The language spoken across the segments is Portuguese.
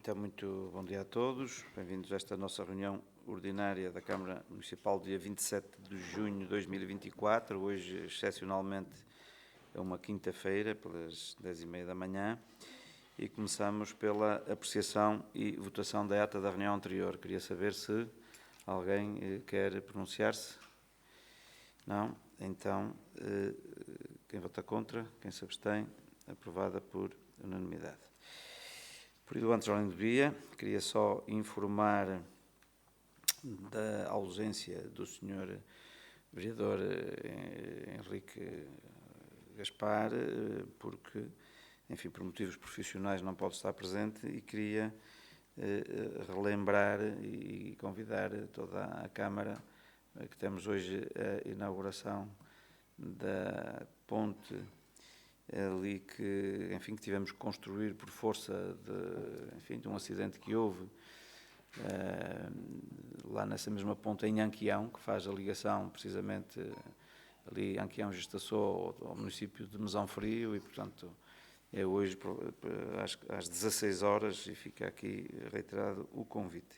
Então, muito bom dia a todos. Bem-vindos a esta nossa reunião ordinária da Câmara Municipal, dia 27 de junho de 2024. Hoje, excepcionalmente, é uma quinta-feira, pelas 10h30 da manhã, e começamos pela apreciação e votação da ata da reunião anterior. Queria saber se alguém quer pronunciar-se. Não? Então, quem vota contra, quem se abstém, aprovada por unanimidade. Por isso, antes de ordem do dia, queria só informar da ausência do Sr. Vereador Henrique Gaspar, porque, enfim, por motivos profissionais não pode estar presente, e queria relembrar e convidar toda a Câmara que temos hoje a inauguração da ponte ali que, enfim, que tivemos que construir por força de um acidente que houve lá nessa mesma ponte em Anquião, que faz a ligação precisamente ali Anquião-Gestaçô ao município de Mesão Frio, e portanto é hoje às 16 horas, e fica aqui reiterado o convite.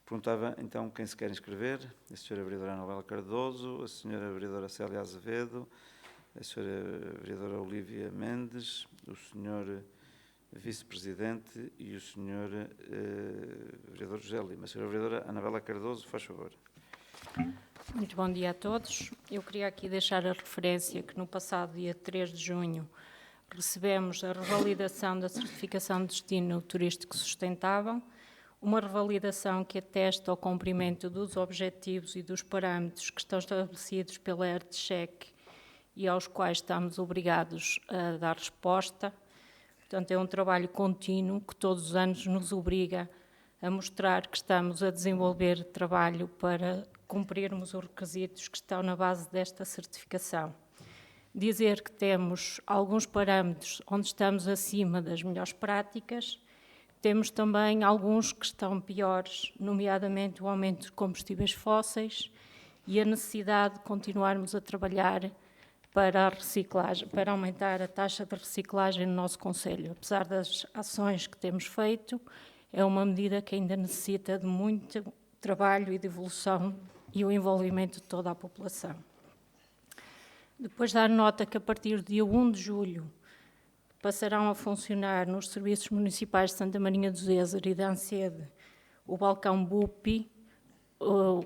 Perguntava então quem se quer inscrever: a Sra. Vereadora Anabela Cardoso, a Sra. Vereadora Célia Azevedo, a Sra. Vereadora Olívia Mendes, o Sr. Vice-Presidente e o Sr. Vereador José Lima. A Sra. Vereadora Anabela Cardoso, faz favor. Muito bom dia a todos. Eu queria aqui deixar a referência que no passado dia 3 de junho recebemos a revalidação da certificação de destino turístico sustentável, uma revalidação que atesta ao cumprimento dos objetivos e dos parâmetros que estão estabelecidos pela ERTCHEC e aos quais estamos obrigados a dar resposta. Portanto, é um trabalho contínuo que todos os anos nos obriga a mostrar que estamos a desenvolver trabalho para cumprirmos os requisitos que estão na base desta certificação. Dizer que temos alguns parâmetros onde estamos acima das melhores práticas, temos também alguns que estão piores, nomeadamente o aumento de combustíveis fósseis e a necessidade de continuarmos a trabalhar para a reciclagem, para aumentar a taxa de reciclagem no nosso concelho. Apesar das ações que temos feito, é uma medida que ainda necessita de muito trabalho e de evolução e o envolvimento de toda a população. Depois dar nota que a partir do dia 1 de julho passarão a funcionar nos serviços municipais de Santa Marinha do Zézer e de Ancede o balcão BUPI,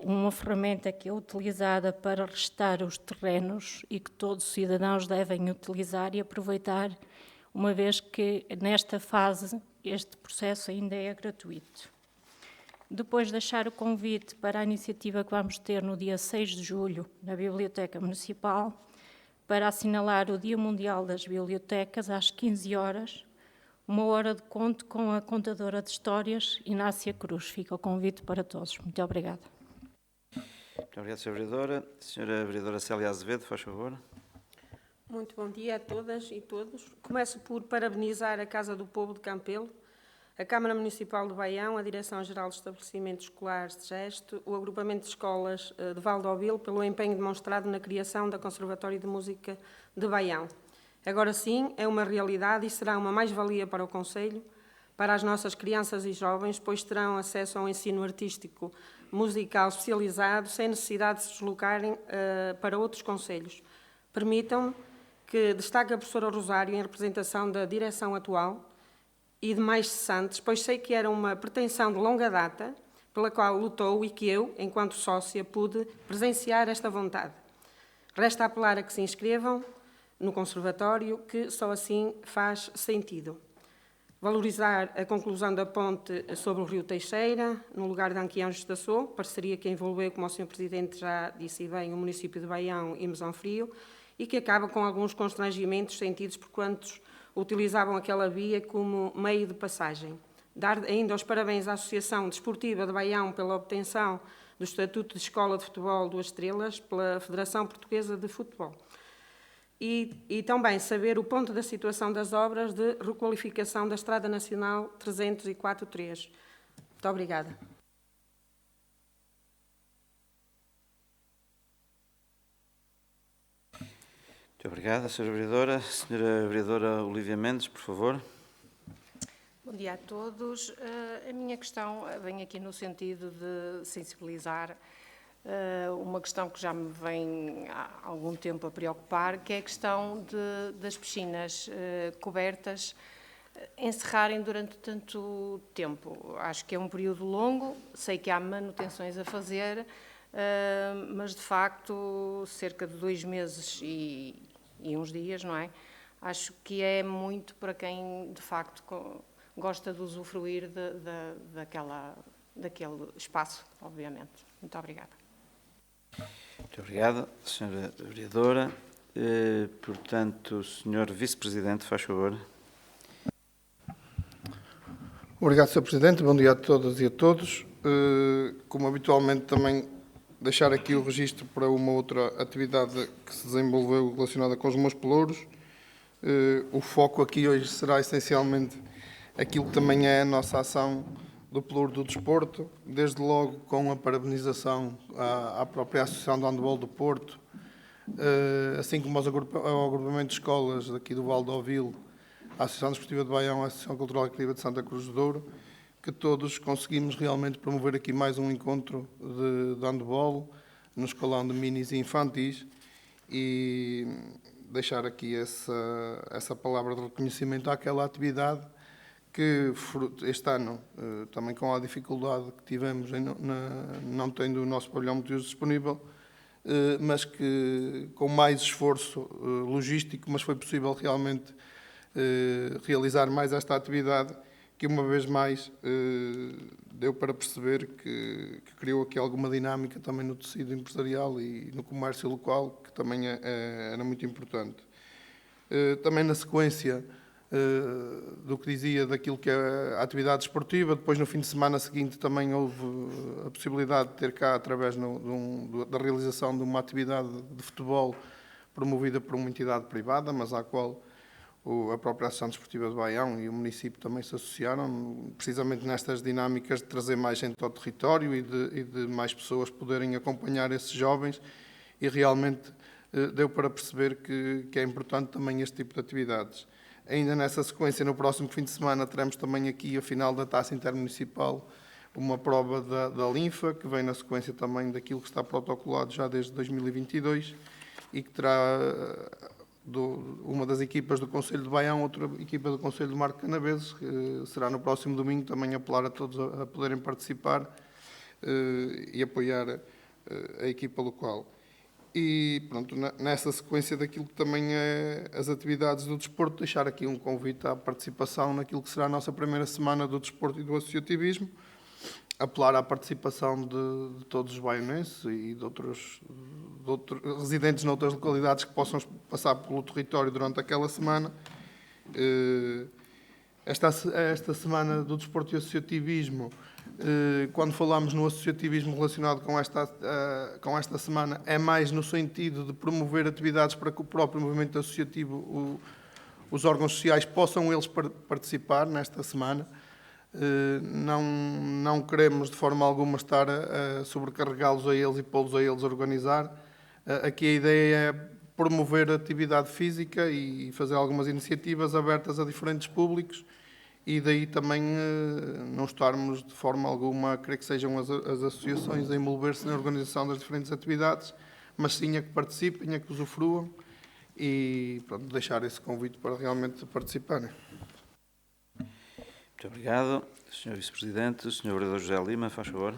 uma ferramenta que é utilizada para restar os terrenos e que todos os cidadãos devem utilizar e aproveitar, uma vez que nesta fase este processo ainda é gratuito. Depois deixar o convite para a iniciativa que vamos ter no dia 6 de julho na Biblioteca Municipal para assinalar o Dia Mundial das Bibliotecas às 15 horas, uma hora de conto com a contadora de histórias, Inácia Cruz. Fica o convite para todos. Muito obrigada. Muito obrigado, Sra. Vereadora. Sra. Vereadora Célia Azevedo, faz favor. Muito bom dia a todas e todos. Começo por parabenizar a Casa do Povo de Campelo, a Câmara Municipal de Baião, a Direção-Geral de Estabelecimentos Escolares de Gesto, o Agrupamento de Escolas de Valdeovil, pelo empenho demonstrado na criação da Conservatório de Música de Baião. Agora sim, é uma realidade e será uma mais-valia para o Concelho, para as nossas crianças e jovens, pois terão acesso a um ensino artístico musical especializado, sem necessidade de se deslocarem para outros concelhos. Permitam-me que destaque a professora Rosário em representação da direção atual e demais cessantes, pois sei que era uma pretensão de longa data, pela qual lutou e que eu, enquanto sócia, pude presenciar esta vontade. Resta apelar a que se inscrevam no Conservatório, que só assim faz sentido. Valorizar a conclusão da ponte sobre o Rio Teixeira, no lugar de Anquião-Gestaçô, parceria que envolveu, como o Sr. Presidente já disse bem, o município de Baião e Mesão Frio, e que acaba com alguns constrangimentos sentidos por quantos utilizavam aquela via como meio de passagem. Dar ainda os parabéns à Associação Desportiva de Baião pela obtenção do Estatuto de Escola de Futebol 2 Estrelas pela Federação Portuguesa de Futebol. E também saber o ponto da situação das obras de requalificação da Estrada Nacional 304-3. Muito obrigada. Muito obrigado, Sra. Vereadora. Sra. Vereadora Olívia Mendes, por favor. Bom dia a todos. A minha questão vem aqui no sentido de sensibilizar uma questão que já me vem há algum tempo a preocupar, que é a questão das piscinas cobertas encerrarem durante tanto tempo. Acho que é um período longo, sei que há manutenções a fazer, mas de facto cerca de 2 meses e uns dias, não é? Acho que é muito para quem de facto gosta de usufruir daquele espaço, obviamente. Muito obrigada. Muito obrigado, Sra. Vereadora. Portanto, Sr. Vice-Presidente, faz favor. Obrigado, Sr. Presidente. Bom dia a todas e a todos. Como habitualmente, também deixar aqui o registro para uma outra atividade que se desenvolveu relacionada com os meus pelouros. O foco aqui hoje será essencialmente aquilo que também é a nossa ação do Pelouro do Desporto, desde logo com a parabenização à própria Associação de Handebol do Porto, assim como ao agrupamento de escolas daqui do Val de Ovil, a Associação Desportiva de Baião, a Associação Cultural e Criativa de Santa Cruz do Douro, que todos conseguimos realmente promover aqui mais um encontro de handebol no escalão de minis e infantis e deixar aqui essa palavra de reconhecimento àquela atividade que este ano, também com a dificuldade que tivemos em não tendo o nosso pavilhão multiuso disponível, mas que com mais esforço logístico, mas foi possível realmente realizar mais esta atividade, que uma vez mais deu para perceber que criou aqui alguma dinâmica também no tecido empresarial e no comércio local, que também era muito importante. Também na sequência do que dizia daquilo que é a atividade esportiva, depois no fim de semana seguinte também houve a possibilidade de ter cá, através da realização de uma atividade de futebol promovida por uma entidade privada, mas à qual a própria Associação Desportiva de Baião e o município também se associaram, precisamente nestas dinâmicas de trazer mais gente ao território e de mais pessoas poderem acompanhar esses jovens, e realmente deu para perceber que é importante também este tipo de atividades. Ainda nessa sequência, no próximo fim de semana, teremos também aqui a final da Taça Intermunicipal, uma prova da Linfa, que vem na sequência também daquilo que está protocolado já desde 2022 e que terá uma das equipas do Conselho de Baião, outra equipa do Conselho de Marco Canaveses, que será no próximo domingo, também apelar a todos a poderem participar e apoiar a equipa local. E pronto, nessa sequência daquilo que também é as atividades do desporto, deixar aqui um convite à participação naquilo que será a nossa primeira semana do desporto e do associativismo, apelar à participação de todos os baionenses e de outros residentes noutras localidades que possam passar pelo território durante aquela semana. Esta semana do desporto e associativismo, quando falamos no associativismo relacionado com esta semana, é mais no sentido de promover atividades para que o próprio movimento associativo, os órgãos sociais, possam eles participar nesta semana. Não queremos de forma alguma estar a sobrecarregá-los a eles e pô-los a eles a organizar. Aqui a ideia é promover a atividade física e fazer algumas iniciativas abertas a diferentes públicos, e daí também não estarmos de forma alguma a querer que sejam as associações a envolver-se na organização das diferentes atividades, mas sim a que participem, a que usufruam, e pronto, deixar esse convite para realmente participarem. Muito obrigado, Sr. Vice-Presidente. Sr. Vereador José Lima, faz favor.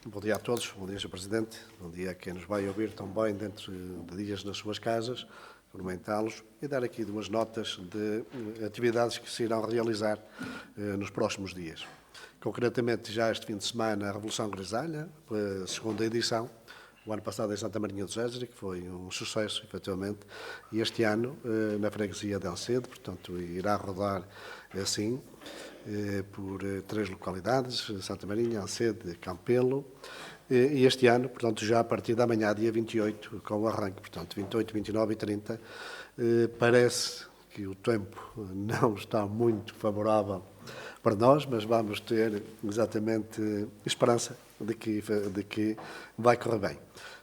Bom dia a todos, bom dia, Sr. Presidente, bom dia a quem nos vai ouvir também dentro de dias nas suas casas, cumprimentá-los e dar aqui 2 notas de atividades que se irão realizar nos próximos dias. Concretamente, já este fim de semana, a Revolução Grisalha, a 2ª edição, o ano passado em Santa Marinha do Géser, que foi um sucesso, efetivamente, e este ano na freguesia de Alcedo, portanto, irá rodar assim por 3 localidades, Santa Marinha, Alcedo e Campelo, e este ano, portanto, já a partir da manhã, dia 28, com o arranque, portanto, 28, 29 e 30, parece que o tempo não está muito favorável para nós, mas vamos ter exatamente esperança de que vai correr bem.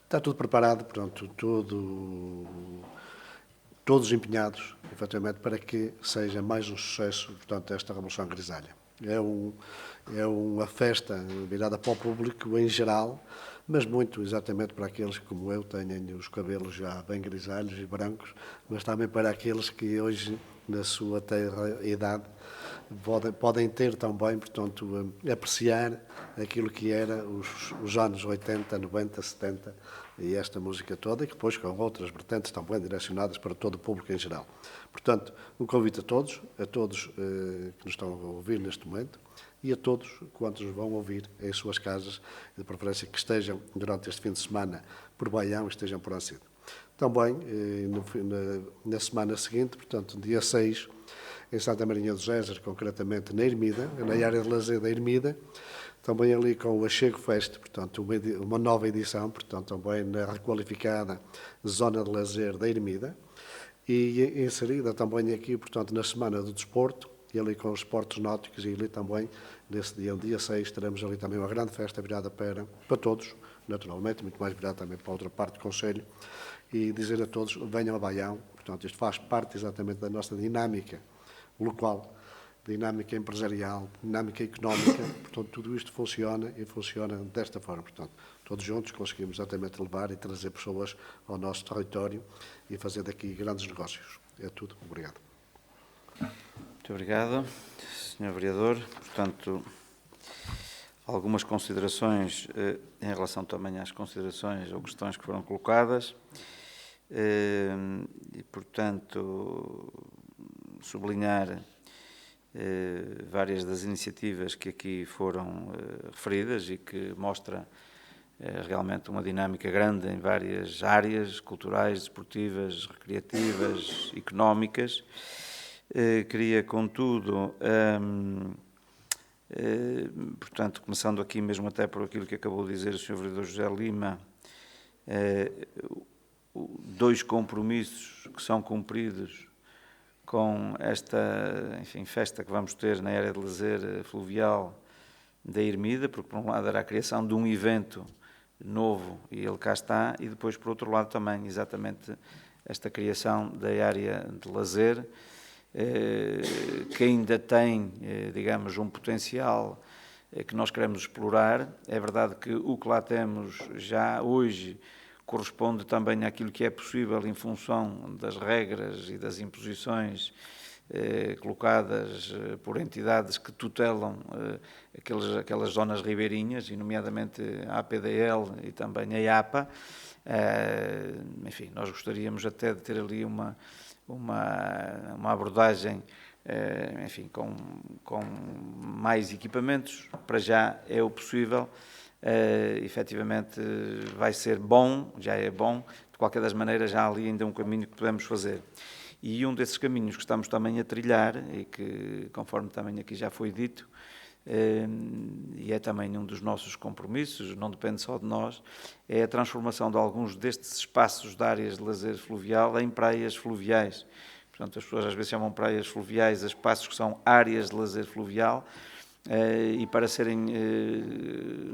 Está tudo preparado, portanto, todos empenhados, efetivamente, para que seja mais um sucesso, portanto, esta Revolução Grisalha. É uma festa virada para o público em geral, mas muito exatamente para aqueles que, como eu, têm os cabelos já bem grisalhos e brancos, mas também para aqueles que hoje, na sua terra idade, podem ter também, portanto, apreciar aquilo que era os anos 80, 90, 70 e esta música toda, e depois com outras vertentes também direcionadas para todo o público em geral. Portanto, um convite a todos que nos estão a ouvir neste momento, e a todos quantos nos vão ouvir em suas casas, de preferência que estejam durante este fim de semana por Baião e estejam por Ancido. Também, na semana seguinte, portanto, dia 6, em Santa Marinha do Géser, concretamente na Ermida, na área de lazer da Ermida, também ali com o Achego Fest, portanto, uma nova edição, portanto, também na requalificada Zona de Lazer da Ermida, e inserida também aqui, portanto, na Semana do Desporto, e ali com os esportes náuticos, e ali também, nesse dia 6, teremos ali também uma grande festa virada para todos, naturalmente, muito mais virada também para a outra parte do Conselho, e dizer a todos, venham a Baião, portanto, isto faz parte exatamente da nossa dinâmica local, dinâmica empresarial, dinâmica económica, portanto, tudo isto funciona e funciona desta forma, portanto, todos juntos conseguimos exatamente levar e trazer pessoas ao nosso território e fazer daqui grandes negócios. É tudo. Obrigado. Muito obrigado, Sr. Vereador. Portanto, algumas considerações em relação também às considerações ou questões que foram colocadas e, portanto, sublinhar várias das iniciativas que aqui foram referidas e que mostra realmente uma dinâmica grande em várias áreas culturais, desportivas, recreativas, económicas. Queria, contudo, portanto, começando aqui mesmo até por aquilo que acabou de dizer o Sr. Vereador José Lima, dois compromissos que são cumpridos com esta, enfim, festa que vamos ter na área de lazer fluvial da Ermida, porque por um lado era a criação de um evento novo e ele cá está, e depois por outro lado também exatamente esta criação da área de lazer, que ainda tem, digamos, um potencial que nós queremos explorar. É verdade que o que lá temos já hoje corresponde também àquilo que é possível em função das regras e das imposições colocadas por entidades que tutelam aquelas zonas ribeirinhas, e nomeadamente a APDL e também a IAPA. Enfim, nós gostaríamos até de ter ali uma abordagem, enfim, com mais equipamentos. Para já é o possível. Efetivamente vai ser bom, já é bom, de qualquer das maneiras já há ali ainda um caminho que podemos fazer. E um desses caminhos que estamos também a trilhar, e que, conforme também aqui já foi dito, e é também um dos nossos compromissos, não depende só de nós, é a transformação de alguns destes espaços de áreas de lazer fluvial em praias fluviais. Portanto, as pessoas às vezes chamam praias fluviais a espaços que são áreas de lazer fluvial, e para serem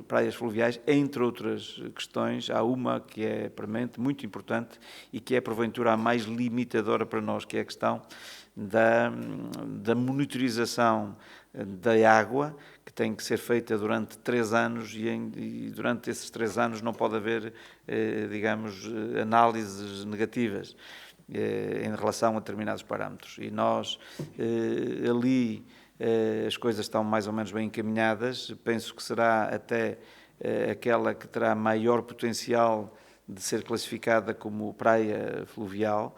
praias fluviais, entre outras questões, há uma que é premente, muito importante, e que é porventura a mais limitadora para nós, que é a questão da monitorização da água, que tem que ser feita durante 3 anos, e durante esses 3 anos não pode haver, digamos, análises negativas em relação a determinados parâmetros. E nós ali as coisas estão mais ou menos bem encaminhadas. Penso que será até aquela que terá maior potencial de ser classificada como praia fluvial.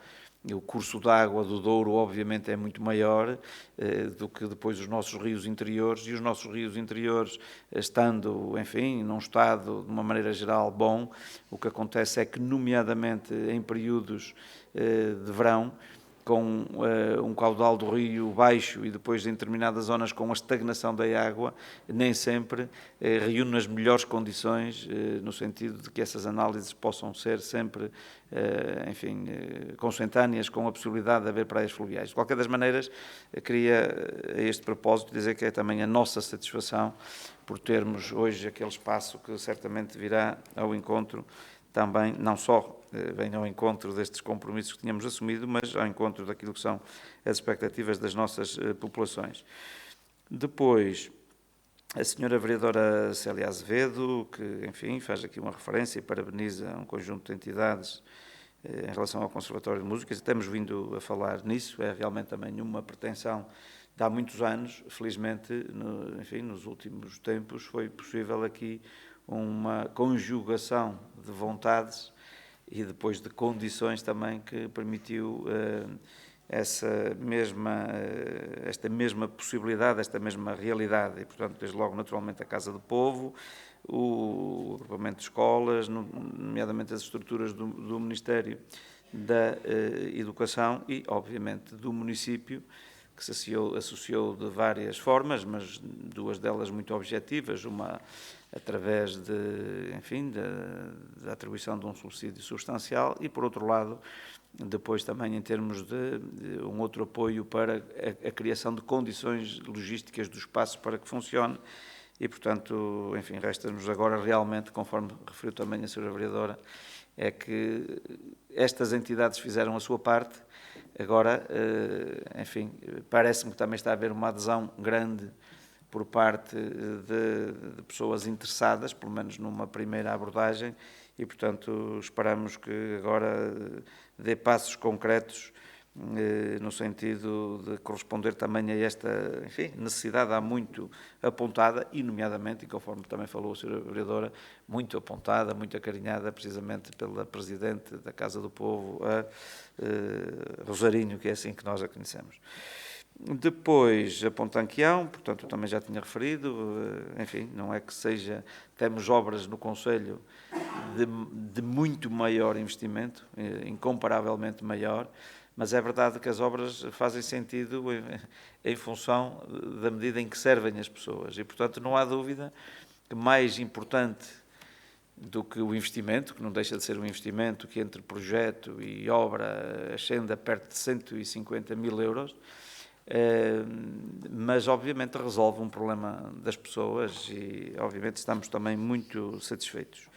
O curso d'água do Douro, obviamente, é muito maior do que depois os nossos rios interiores, e os nossos rios interiores, estando, enfim, num estado, de uma maneira geral, bom, o que acontece é que, nomeadamente em períodos de verão, com um caudal do rio baixo e depois em determinadas zonas com a estagnação da água, nem sempre reúne as melhores condições, no sentido de que essas análises possam ser sempre, enfim, consentâneas com a possibilidade de haver praias fluviais. De qualquer das maneiras, queria a este propósito dizer que é também a nossa satisfação por termos hoje aquele espaço que certamente virá ao encontro também, não só vem ao encontro destes compromissos que tínhamos assumido, mas ao encontro daquilo que são as expectativas das nossas populações. Depois, a senhora vereadora Célia Azevedo, que, enfim, faz aqui uma referência e parabeniza um conjunto de entidades em relação ao Conservatório de Música. Temos vindo a falar nisso, é realmente também uma pretensão de há muitos anos. Felizmente, enfim, nos últimos tempos foi possível aqui uma conjugação de vontades e depois de condições também que permitiu esta mesma possibilidade, esta mesma realidade. E, portanto, desde logo, naturalmente, a Casa do Povo, o agrupamento de escolas, nomeadamente as estruturas do Ministério da Educação e, obviamente, do município, que se associou de várias formas, mas duas delas muito objetivas, uma através da atribuição de um subsídio substancial e, por outro lado, depois também em termos de um outro apoio para a criação de condições logísticas do espaço para que funcione e, portanto, enfim, resta-nos agora realmente, conforme referiu também a senhora vereadora, é que estas entidades fizeram a sua parte. Agora, enfim, parece-me que também está a haver uma adesão grande por parte de pessoas interessadas, pelo menos numa primeira abordagem, e, portanto, esperamos que agora dê passos concretos no sentido de corresponder também a esta, enfim, necessidade há muito apontada e, nomeadamente, e conforme também falou a senhora vereadora, muito apontada, muito acarinhada, precisamente pela Presidente da Casa do Povo, a Rosarinho, que é assim que nós a conhecemos. Depois, a Pontanquião, portanto, eu também já tinha referido, enfim, não é que seja, temos obras no Conselho de muito maior investimento, incomparavelmente maior, mas é verdade que as obras fazem sentido em função da medida em que servem as pessoas e, portanto, não há dúvida que mais importante do que o investimento, que não deixa de ser um investimento que entre projeto e obra ascende a perto de 150 mil euros, mas obviamente resolve um problema das pessoas e obviamente estamos também muito satisfeitos.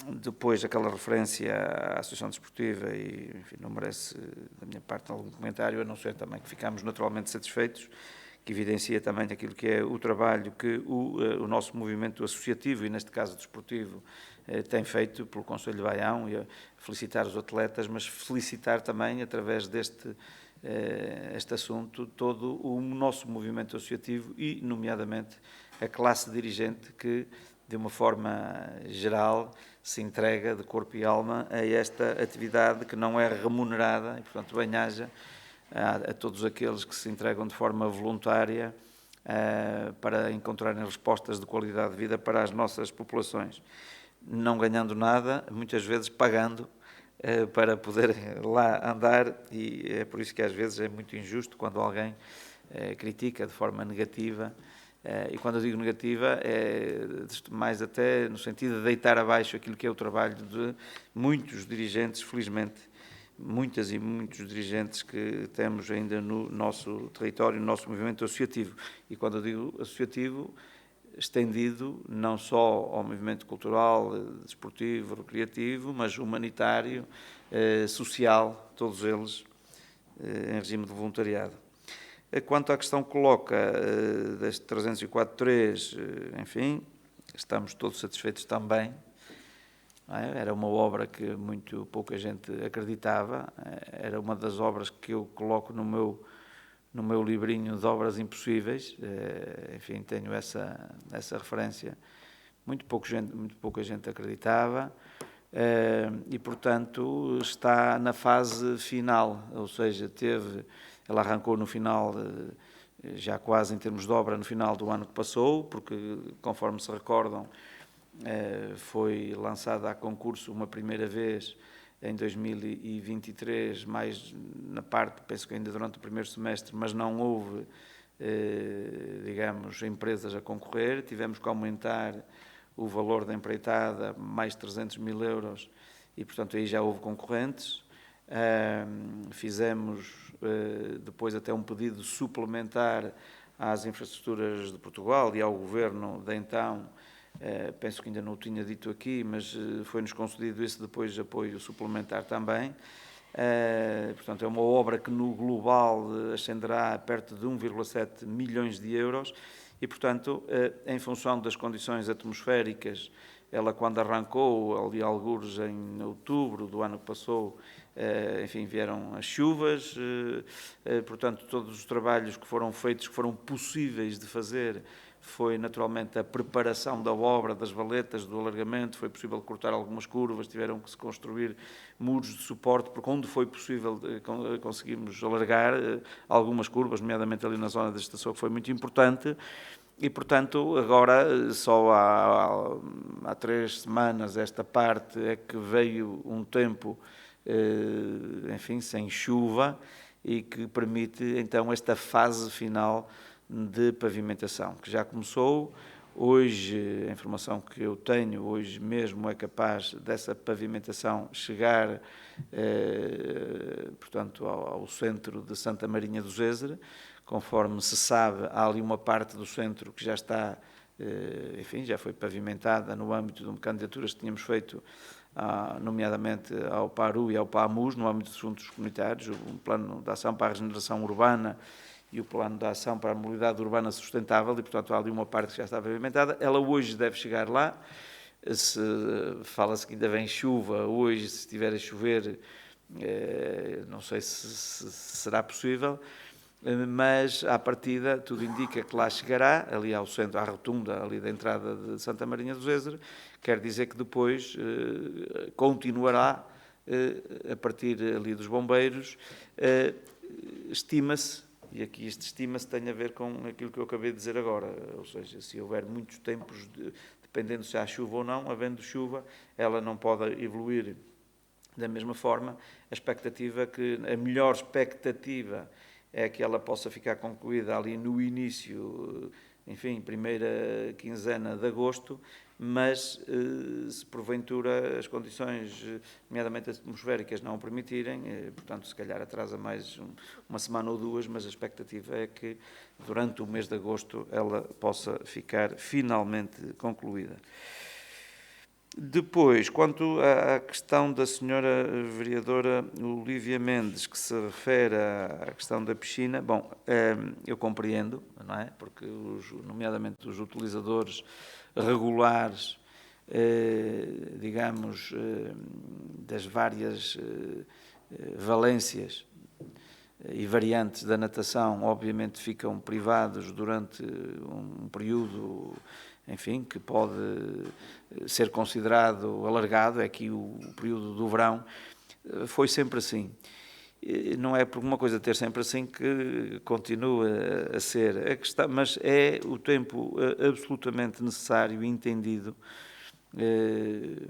Depois aquela referência à Associação Desportiva e, enfim, não merece da minha parte algum comentário, a não ser também que ficamos naturalmente satisfeitos, que evidencia também aquilo que é o trabalho que o nosso movimento associativo, e neste caso desportivo, tem feito pelo Conselho de Baião, e felicitar os atletas, mas felicitar também, através este assunto, todo o nosso movimento associativo e, nomeadamente, a classe dirigente que, de uma forma geral, se entrega de corpo e alma a esta atividade que não é remunerada e, portanto, bem-aja a todos aqueles que se entregam de forma voluntária para encontrarem respostas de qualidade de vida para as nossas populações. Não ganhando nada, muitas vezes pagando para poder lá andar, e é por isso que às vezes é muito injusto quando alguém critica de forma negativa, e quando eu digo negativa é mais até no sentido de deitar abaixo aquilo que é o trabalho de muitos dirigentes, felizmente, muitas e muitos dirigentes que temos ainda no nosso território, no nosso movimento associativo. E quando eu digo associativo, estendido não só ao movimento cultural, desportivo, recreativo, mas humanitário, social, todos eles em regime de voluntariado. Quanto à questão que coloca deste 304.3, enfim, estamos todos satisfeitos também. Era uma obra que muito pouca gente acreditava, era uma das obras que eu coloco no meu livrinho de obras impossíveis, enfim, tenho essa referência. Muito pouca gente acreditava e, portanto, está na fase final, ou seja, ela arrancou no final, já quase em termos de obra, no final do ano que passou, porque, conforme se recordam, foi lançada a concurso uma primeira vez em 2023, mais na parte, penso que ainda durante o primeiro semestre, mas não houve, digamos, empresas a concorrer. Tivemos que aumentar o valor da empreitada, mais 300 mil euros, e, portanto, aí já houve concorrentes. Fizemos depois até um pedido suplementar às infraestruturas de Portugal e ao Governo de então, penso que ainda não o tinha dito aqui, mas foi-nos concedido esse depois apoio suplementar também. Portanto, é uma obra que no global ascenderá a perto de 1,7 milhões de euros e, portanto, em função das condições atmosféricas, ela quando arrancou, ali algures em outubro do ano que passou, enfim, vieram as chuvas, portanto, todos os trabalhos que foram feitos, que foram possíveis de fazer, foi naturalmente a preparação da obra, das valetas, do alargamento, foi possível cortar algumas curvas, tiveram que se construir muros de suporte, porque onde foi possível conseguimos alargar algumas curvas, nomeadamente ali na zona da estação, que foi muito importante, e portanto agora só há 3 semanas esta parte é que veio um tempo, enfim, sem chuva, e que permite então esta fase final de pavimentação, que já começou. Hoje, a informação que eu tenho, hoje mesmo é capaz dessa pavimentação chegar, portanto, ao centro de Santa Marinha do Zézer. Conforme se sabe, há ali uma parte do centro que já está, enfim, já foi pavimentada no âmbito de uma candidaturas que tínhamos feito, nomeadamente ao PARU e ao PAMUS, no âmbito dos assuntos comunitários, um plano de ação para a regeneração urbana e o plano de ação para a mobilidade urbana sustentável, e, portanto, há ali uma parte que já está pavimentada. Ela hoje deve chegar lá. Fala-se que ainda vem chuva hoje, se estiver a chover, não sei se será possível, mas, à partida, tudo indica que lá chegará, ali ao centro, à rotunda, ali da entrada de Santa Marinha do Zézer. Quer dizer que depois continuará, a partir ali dos bombeiros, estima-se, e aqui este estima-se tem a ver com aquilo que eu acabei de dizer agora, ou seja, se houver muitos tempos, dependendo se há chuva ou não, havendo chuva, ela não pode evoluir da mesma forma. A melhor expectativa é que ela possa ficar concluída ali no início, enfim, primeira quinzena de agosto, mas se porventura as condições, nomeadamente atmosféricas, não o permitirem, portanto, se calhar atrasa mais uma semana ou 2, mas a expectativa é que durante o mês de agosto ela possa ficar finalmente concluída. Depois, quanto à questão da senhora vereadora Olívia Mendes, que se refere à questão da piscina, bom, eu compreendo, não é? Porque, nomeadamente, os utilizadores regulares, digamos, das várias valências e variantes da natação, obviamente ficam privados durante um período, enfim, que pode ser considerado alargado, é aqui o período do verão. Foi sempre assim. Não é por uma coisa ter sempre assim que continua a ser a questão, mas é o tempo absolutamente necessário e entendido,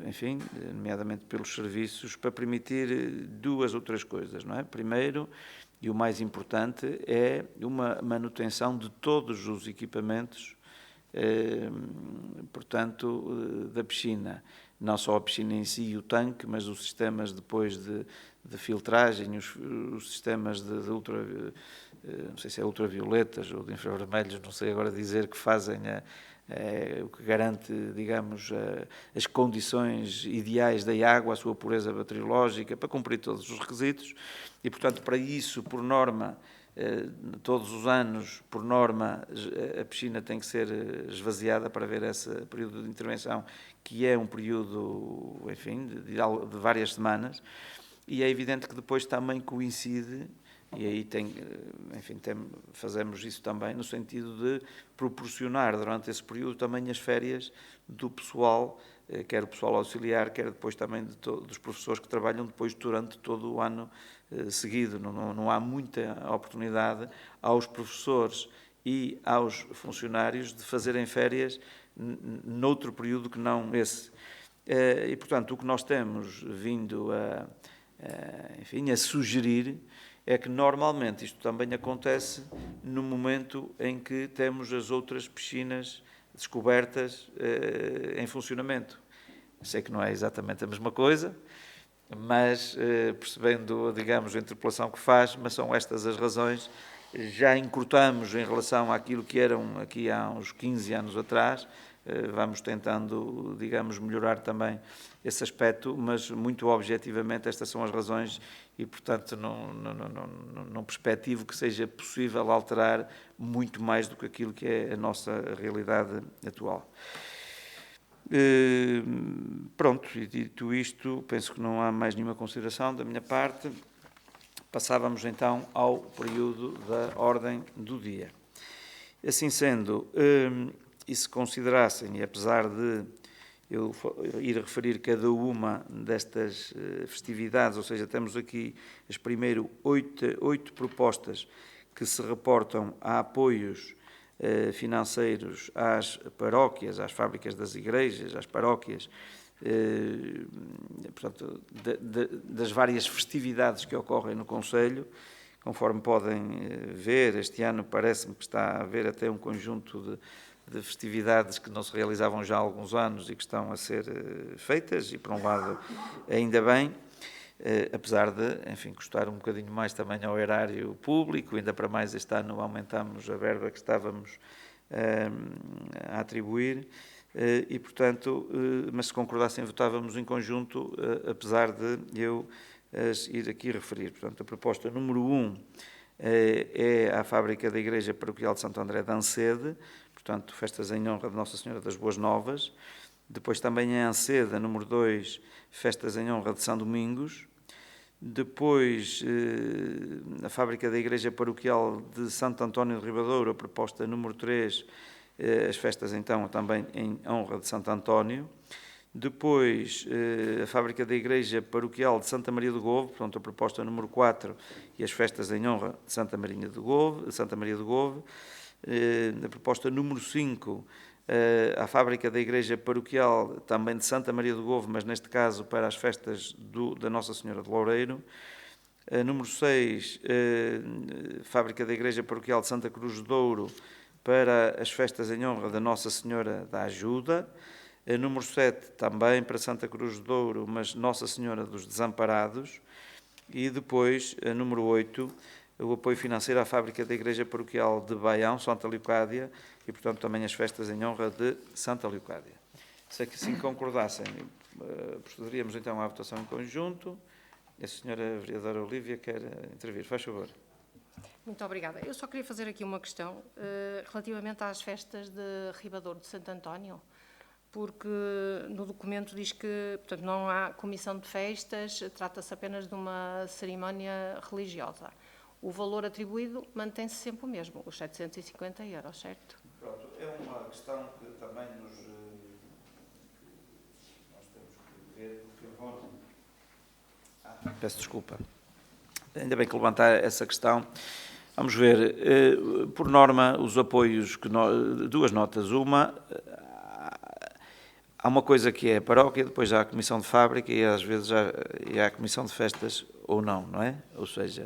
enfim, nomeadamente pelos serviços, para permitir 2 ou 3 coisas, não é? Primeiro, e o mais importante, é uma manutenção de todos os equipamentos, portanto, da piscina. Não só a piscina em si e o tanque, mas os sistemas depois de filtragem, os sistemas de não sei se é ultravioletas ou de infravermelhos, não sei agora dizer, que fazem o que garante, digamos, as condições ideais da água, a sua pureza bacteriológica, para cumprir todos os requisitos. E, portanto, para isso, por norma, todos os anos, por norma, a piscina tem que ser esvaziada para haver esse período de intervenção, que é um período, enfim, de várias semanas, e é evidente que depois também coincide, e aí fazemos isso também no sentido de proporcionar durante esse período também as férias do pessoal, quer o pessoal auxiliar, quer depois também dos professores que trabalham depois durante todo o ano seguido. Não há muita oportunidade aos professores e aos funcionários de fazerem férias noutro período que não esse. E, portanto, o que nós temos vindo a sugerir é que normalmente isto também acontece no momento em que temos as outras piscinas descobertas em funcionamento. Sei que não é exatamente a mesma coisa, mas percebendo, digamos, a interpelação que faz, mas são estas as razões. Já encurtamos em relação àquilo que eram aqui há uns 15 anos atrás, vamos tentando, digamos, melhorar também esse aspecto, mas muito objetivamente estas são as razões e, portanto, não perspectivo que seja possível alterar muito mais do que aquilo que é a nossa realidade atual. Pronto, e dito isto, penso que não há mais nenhuma consideração da minha parte. Passávamos então ao período da ordem do dia. Assim sendo, e se considerassem, e apesar de eu ir referir cada uma destas festividades, ou seja, temos aqui as primeiras 8 propostas que se reportam a apoios financeiros às paróquias, às fábricas das igrejas, às paróquias, portanto, das várias festividades que ocorrem no Conselho. Conforme podem ver, este ano parece-me que está a haver até um conjunto de festividades que não se realizavam já há alguns anos e que estão a ser feitas, e por um lado ainda bem, apesar de, enfim, custar um bocadinho mais também ao erário público. Ainda para mais este ano aumentamos a verba que estávamos a atribuir e, portanto, mas se concordassem votávamos em conjunto, apesar de eu ir aqui referir. Portanto, a proposta número 1 é a fábrica da Igreja Paroquial de Santo André de Ancede, portanto, festas em honra de Nossa Senhora das Boas Novas. Depois também em Ancede, a número 2, festas em honra de São Domingos. Depois, a fábrica da Igreja Paroquial de Santo António de Ribadouro, a proposta número 3, as festas então também em honra de Santo António. Depois, a fábrica da Igreja Paroquial de Santa Maria do Govo, portanto, a proposta número 4, e as festas em honra de Santa Maria do Govo. A proposta número 5, a fábrica da Igreja Paroquial também de Santa Maria do Govo, mas neste caso para as festas da Nossa Senhora de Loureiro. Número 6, fábrica da Igreja Paroquial de Santa Cruz de Douro, para as festas em honra da Nossa Senhora da Ajuda. Número 7, também para Santa Cruz de Douro, mas Nossa Senhora dos Desamparados. E depois, número 8, o apoio financeiro à fábrica da Igreja Paroquial de Baião, Santa Leocádia, e, portanto, também as festas em honra de Santa Leocádia. Se assim concordassem, procederíamos então à votação em conjunto. A senhora vereadora Olívia quer intervir. Faz favor. Muito obrigada. Eu só queria fazer aqui uma questão relativamente às festas de Ribadouro de Santo António, porque no documento diz que, portanto, não há comissão de festas, trata-se apenas de uma cerimónia religiosa. O valor atribuído mantém-se sempre o mesmo, os 750 €, certo? Pronto, é uma questão que também nós temos que ver o que importa. Peço desculpa. Ainda bem que levantar essa questão. Vamos ver, por norma, os apoios, duas notas. Uma, há uma coisa que é a paróquia, depois há a comissão de fábrica e às vezes há a comissão de festas ou não, não é? Ou seja,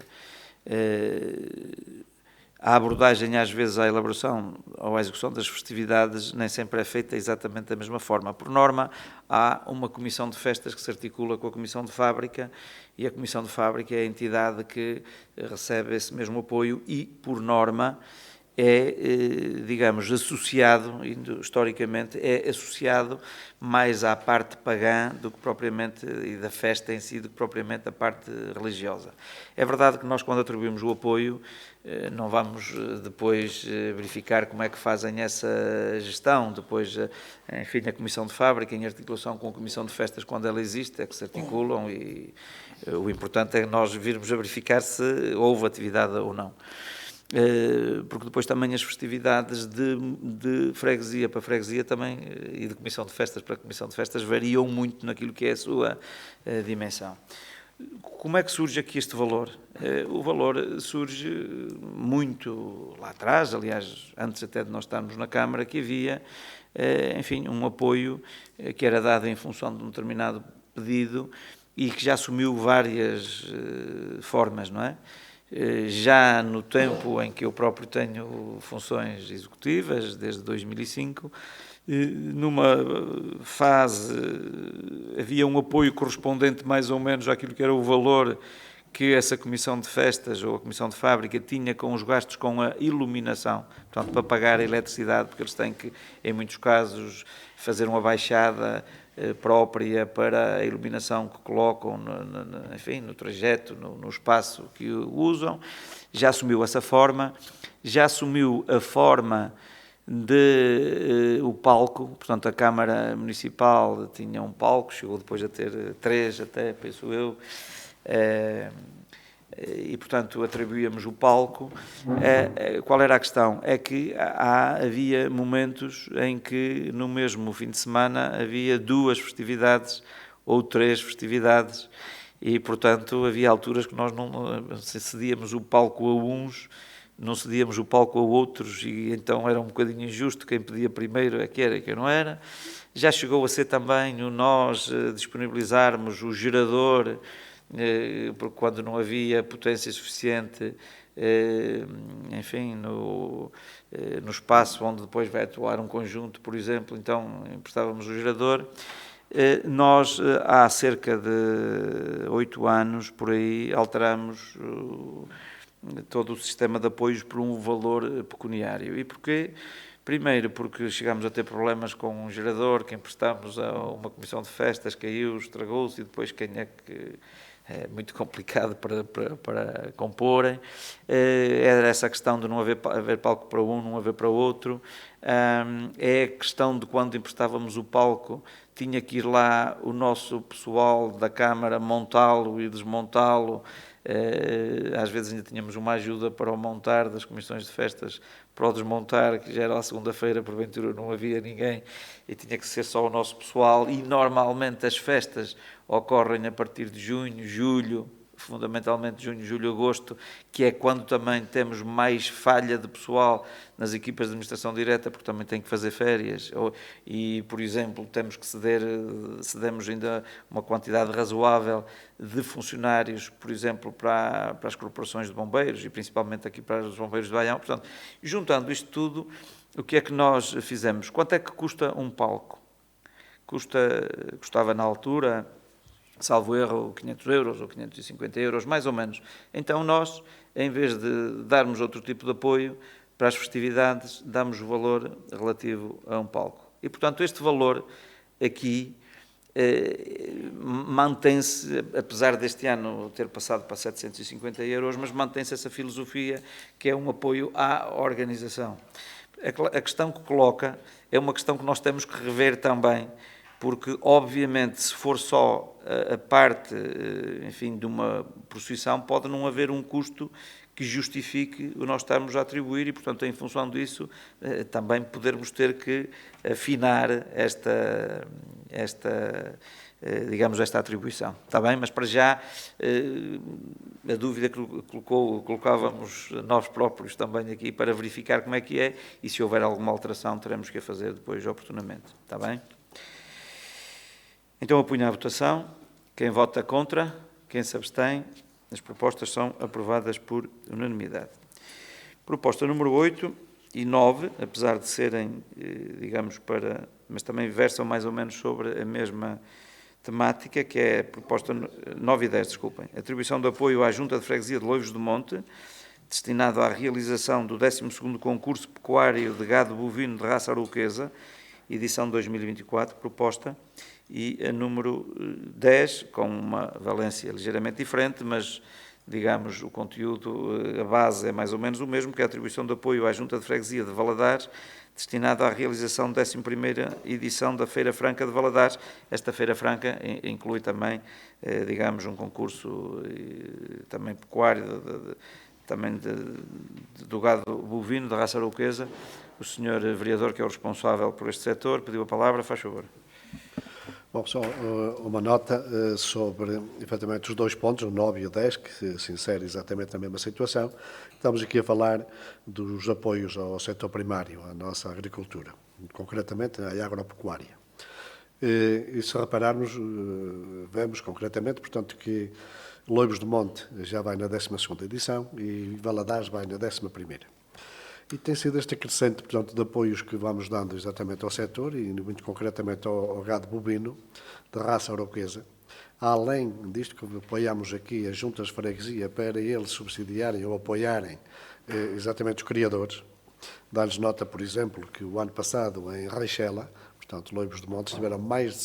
a abordagem às vezes à elaboração ou à execução das festividades nem sempre é feita exatamente da mesma forma. Por norma, há uma comissão de festas que se articula com a comissão de fábrica e a comissão de fábrica é a entidade que recebe esse mesmo apoio e, por norma, é, digamos, associado, historicamente, é associado mais à parte pagã do que propriamente, e da festa em si, do que propriamente a parte religiosa. É verdade que nós, quando atribuímos o apoio, não vamos depois verificar como é que fazem essa gestão, depois, enfim, a comissão de fábrica, em articulação com a comissão de festas, quando ela existe, é que se articulam e o importante é nós virmos a verificar se houve atividade ou não. Porque depois também as festividades de freguesia para freguesia também, e de comissão de festas para comissão de festas, variam muito naquilo que é a sua dimensão. Como é que surge aqui este valor? O valor surge muito lá atrás, aliás, antes até de nós estarmos na Câmara, que havia, enfim, um apoio que era dado em função de um determinado pedido e que já assumiu várias formas, não é? Já no tempo em que eu próprio tenho funções executivas, desde 2005, numa fase havia um apoio correspondente mais ou menos àquilo que era o valor que essa comissão de festas ou a comissão de fábrica tinha com os gastos com a iluminação, portanto, para pagar a eletricidade, porque eles têm que, em muitos casos, fazer uma baixada própria para a iluminação que colocam, enfim, no trajeto, no espaço que usam. Já assumiu essa forma, já assumiu a forma de o palco, portanto a Câmara Municipal tinha um palco, chegou depois a ter 3 até, penso eu, e portanto atribuíamos o palco. Qual era a questão? É que havia momentos em que no mesmo fim de semana havia 2 festividades ou 3 festividades e portanto havia alturas que nós não cedíamos o palco a uns, não cedíamos o palco a outros e então era um bocadinho injusto, quem pedia primeiro é que era e quem não era. Já chegou a ser também o nós disponibilizarmos o gerador, porque quando não havia potência suficiente, enfim, no espaço onde depois vai atuar um conjunto, por exemplo, então emprestávamos o gerador. Nós, há cerca de 8 anos, por aí, alteramos todo o sistema de apoios por um valor pecuniário. E porquê? Primeiro, porque chegámos a ter problemas com um gerador que emprestámos a uma comissão de festas, caiu, estragou-se, e depois quem é que... É muito complicado para comporem. Era essa questão de não haver palco para um, não haver para outro. É a questão de quando emprestávamos o palco, tinha que ir lá o nosso pessoal da Câmara montá-lo e desmontá-lo. Às vezes ainda tínhamos uma ajuda para o montar das comissões de festas, para o desmontar, que já era a segunda-feira, porventura não havia ninguém e tinha que ser só o nosso pessoal. E normalmente as festas ocorrem a partir de junho, julho, fundamentalmente junho, julho, agosto, que é quando também temos mais falha de pessoal nas equipas de administração direta, porque também tem que fazer férias, e, por exemplo, temos que cedemos ainda uma quantidade razoável de funcionários, por exemplo, para as corporações de bombeiros, e principalmente aqui para os bombeiros de Baião. Portanto, juntando isto tudo, o que é que nós fizemos? Quanto é que custa um palco? Custava na altura, salvo erro, 500 euros ou 550 euros, mais ou menos. Então nós, em vez de darmos outro tipo de apoio para as festividades, damos o valor relativo a um palco. E, portanto, este valor aqui mantém-se, apesar deste ano ter passado para 750 euros, mas mantém-se essa filosofia que é um apoio à organização. A questão que coloca é uma questão que nós temos que rever também, porque, obviamente, se for só a parte, enfim, de uma procissão, pode não haver um custo que justifique o nós estarmos a atribuir e, portanto, em função disso, também podermos ter que afinar digamos, esta atribuição. Está bem? Mas, para já, a dúvida que colocávamos nós próprios também aqui para verificar como é que é e, se houver alguma alteração, teremos que a fazer depois oportunamente. Está bem? Então, apunho à votação. Quem vota contra, quem se abstém, as propostas são aprovadas por unanimidade. Proposta número 8 e 9, apesar de serem, digamos, mas também versam mais ou menos sobre a mesma temática, que é a proposta 9 e 10, desculpem. Atribuição de apoio à Junta de Freguesia de Loivos do Monte, destinado à realização do 12º concurso pecuário de gado bovino de raça arouquesa, edição 2024, proposta, e a número 10, com uma valência ligeiramente diferente, mas, digamos, o conteúdo, a base é mais ou menos o mesmo, que é a atribuição de apoio à Junta de Freguesia de Valadares, destinada à realização da 11ª edição da Feira Franca de Valadares. Esta Feira Franca inclui também, digamos, um concurso também pecuário, também do gado bovino, da raça arouquesa. O senhor vereador, que é o responsável por este setor, pediu a palavra, faz favor. Bom, só uma nota sobre, efetivamente, os 2 pontos, o 9 e o 10, que se inserem exatamente na mesma situação. Estamos aqui a falar dos apoios ao setor primário, à nossa agricultura, concretamente à agropecuária. E se repararmos, vemos concretamente, portanto, que Loivos do Monte já vai na 12ª edição e Valadares vai na 11ª. E tem sido este crescente, portanto, de apoios que vamos dando exatamente ao setor e muito concretamente ao gado bovino de raça arouquesa, Além disto, que apoiamos aqui as juntas de freguesia para eles subsidiarem ou apoiarem exatamente os criadores. Dá-lhes nota, por exemplo, que o ano passado em Reixela, portanto, Loibos de Montes, tiveram mais de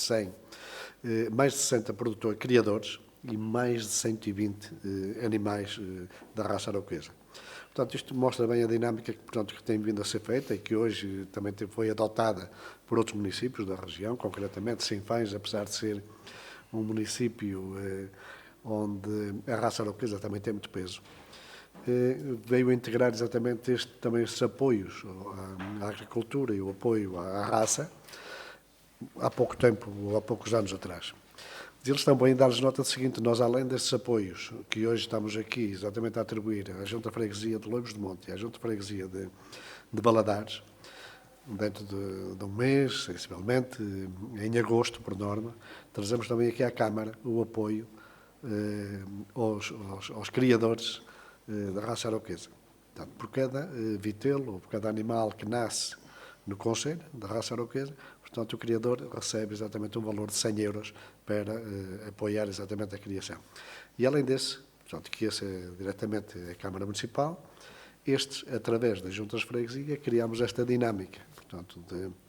60 produtores criadores e mais de 120 animais da raça arauquesa. Portanto, isto mostra bem a dinâmica que tem vindo a ser feita e que hoje também foi adotada por outros municípios da região, concretamente Sinfãs, apesar de ser um município onde a raça arauquesa também tem muito peso, veio integrar exatamente também estes apoios à agricultura e o apoio à raça há pouco tempo, ou há poucos anos atrás. Eles também dão-lhes nota do seguinte: nós, além destes apoios que hoje estamos aqui exatamente a atribuir à Junta de Freguesia de Loibos de Monte e à Junta de Freguesia de Valadares, dentro de um mês, sensivelmente, em agosto, por norma, trazemos também aqui à Câmara o apoio aos criadores da raça arauquesa. Portanto, por cada vitelo ou por cada animal que nasce no concelho da raça arauquesa, portanto, o criador recebe exatamente um valor de 100 euros para apoiar exatamente a criação. E além desse, portanto, que esse é diretamente a Câmara Municipal, estes, através das juntas de freguesia, criamos esta dinâmica, portanto,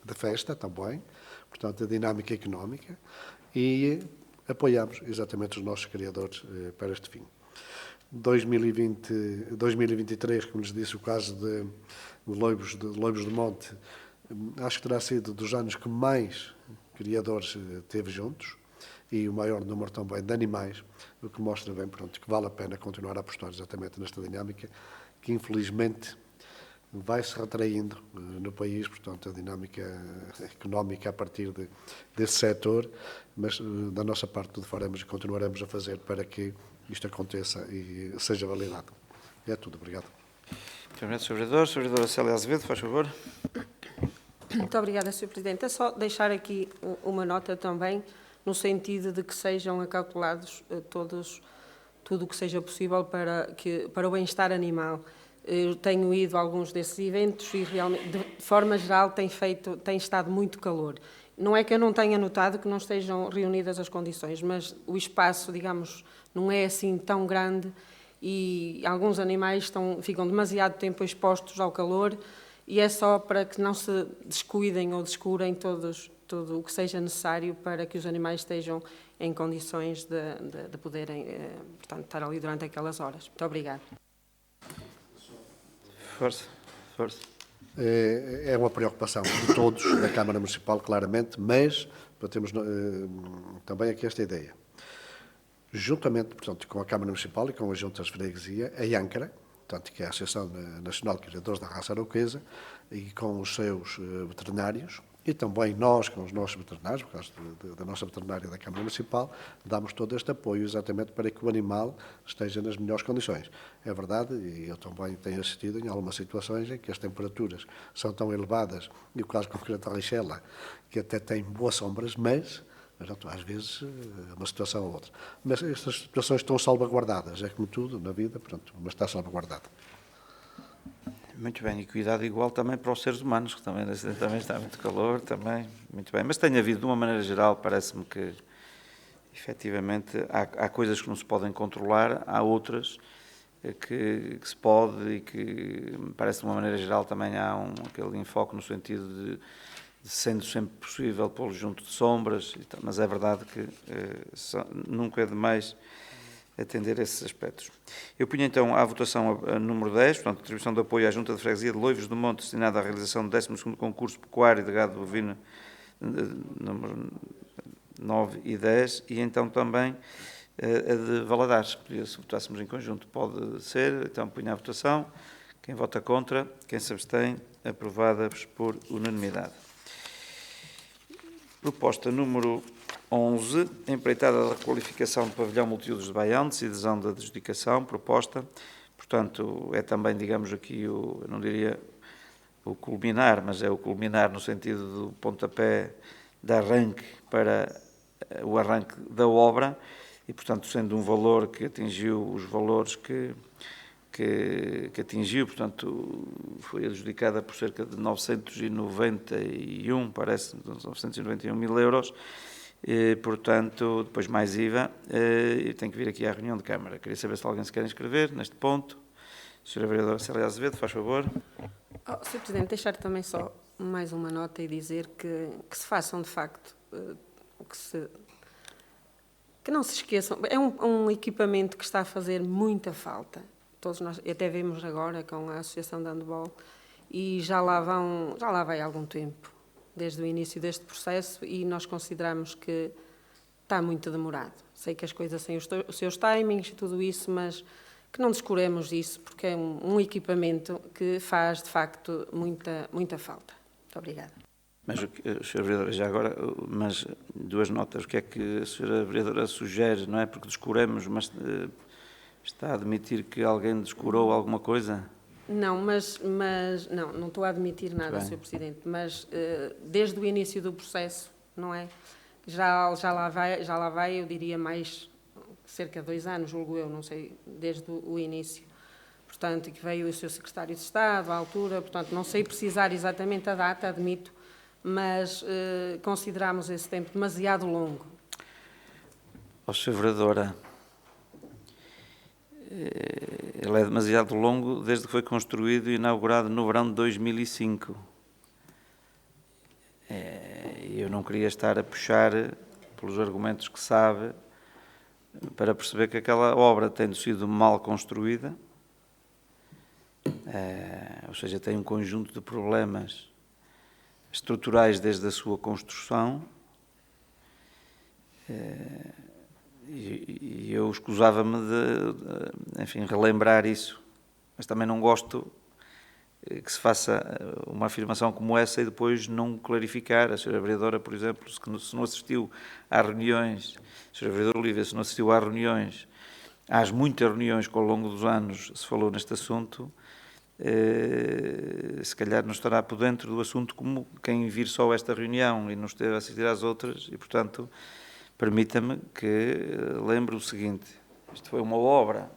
de festa também, portanto, a dinâmica económica, e apoiamos exatamente os nossos criadores para este fim. 2023, como lhes disse, o caso de Loibos de Monte, acho que terá sido dos anos que mais criadores teve juntos e o maior número também de animais, o que mostra bem, pronto, que vale a pena continuar a apostar exatamente nesta dinâmica, que infelizmente vai se retraindo no país, portanto, a dinâmica económica a partir desse setor, mas da nossa parte tudo faremos e continuaremos a fazer para que isto aconteça e seja validado. É tudo, obrigado. Muito obrigado, Sr. Vereador. Sra. Vereadora Célia Azevedo, faz favor. Muito obrigada, Sr. Presidente. É só deixar aqui uma nota também, no sentido de que sejam acautelados tudo o que seja possível para o bem-estar animal. Eu tenho ido a alguns desses eventos e realmente, de forma geral, tem estado muito calor. Não é que eu não tenha notado que não estejam reunidas as condições, mas o espaço, digamos, não é assim tão grande e alguns animais ficam demasiado tempo expostos ao calor, e é só para que não se descuidem ou descurem tudo o que seja necessário para que os animais estejam em condições de poderem, portanto, estar ali durante aquelas horas. Muito obrigada. Força. É uma preocupação de todos da Câmara Municipal, claramente, mas temos também aqui esta ideia. Juntamente, portanto, com a Câmara Municipal e com as juntas de freguesia, a ANCRA, portanto, que é a Associação Nacional de Criadores da Raça Arauquesa, e com os seus veterinários, e também nós, com os nossos veterinários, por causa da nossa veterinária da Câmara Municipal, damos todo este apoio exatamente para que o animal esteja nas melhores condições. É verdade, e eu também tenho assistido em algumas situações em que as temperaturas são tão elevadas, e o caso concreto da Reixela, que até tem boas sombras, mas às vezes uma situação ou outra. Mas estas situações estão salvaguardadas, é como tudo na vida, pronto, mas está salvaguardado. Muito bem, e cuidado igual também para os seres humanos, que também está muito calor, também, muito bem. Mas tem havido, de uma maneira geral, parece-me que, efetivamente, há coisas que não se podem controlar, há outras que se pode e que, parece de uma maneira geral, também há aquele enfoque no sentido de sendo sempre possível pô-lo junto de sombras, mas é verdade que nunca é demais atender esses aspectos. Eu punho então à votação a número 10, portanto, atribuição de apoio à Junta de Freguesia de Loivos do Monte, destinada à realização do 12º concurso pecuário de gado bovino, número 9 e 10, e então também a de Valadares, se votássemos em conjunto. Pode ser, então punho à votação. Quem vota contra, quem se abstém, aprovadas por unanimidade. Proposta número 11, empreitada da requalificação do pavilhão multiusos de Baião, decisão da adjudicação, proposta. Portanto, é também, digamos aqui, eu não diria o culminar, mas é o culminar no sentido do pontapé de arranque para o arranque da obra e, portanto, sendo um valor que atingiu os valores que atingiu, portanto, foi adjudicada por cerca de 991, parece, 991 mil euros, E, portanto, depois mais IVA, eu tenho que vir aqui à reunião de Câmara. Queria saber se alguém se quer inscrever neste ponto. Sra. Vereadora Célia Azevedo, faz favor. Sr. Presidente, deixar também só mais uma nota e dizer que se façam, de facto, que não se esqueçam. É um equipamento que está a fazer muita falta. Todos nós, até vemos agora com a Associação de Handball, e já lá vai algum tempo, desde o início deste processo, e nós consideramos que está muito demorado. Sei que as coisas têm os seus timings e tudo isso, mas que não descuremos isso, porque é um equipamento que faz, de facto, muita falta. Muito obrigada. Mas, Sra. Vereadora, já agora, mas duas notas. O que é que a Sra. Vereadora sugere? Não é porque descuremos, mas está a admitir que alguém descurou alguma coisa? Não, mas não estou a admitir nada, Sr. Presidente, mas desde o início do processo, não é? Já lá vai, eu diria mais cerca de 2 anos, julgo eu, não sei, desde o início. Portanto, que veio o Sr. Secretário de Estado à altura, portanto, não sei precisar exatamente a data, admito, mas consideramos esse tempo demasiado longo. Sra. Vereadora, ele é demasiado longo desde que foi construído e inaugurado no verão de 2005. Eu não queria estar a puxar pelos argumentos que sabe para perceber que aquela obra, tendo sido mal construída, ou seja, tem um conjunto de problemas estruturais desde a sua construção, e eu escusava-me de, enfim, relembrar isso, mas também não gosto que se faça uma afirmação como essa e depois não clarificar. A Sra. Vereadora, por exemplo, se não assistiu a reuniões, a Sra. Vereadora Olívia, se não assistiu a reuniões, às muitas reuniões que ao longo dos anos se falou neste assunto, se calhar não estará por dentro do assunto como quem vir só esta reunião e não esteve a assistir às outras, e, portanto, permita-me que lembre o seguinte: isto foi uma obra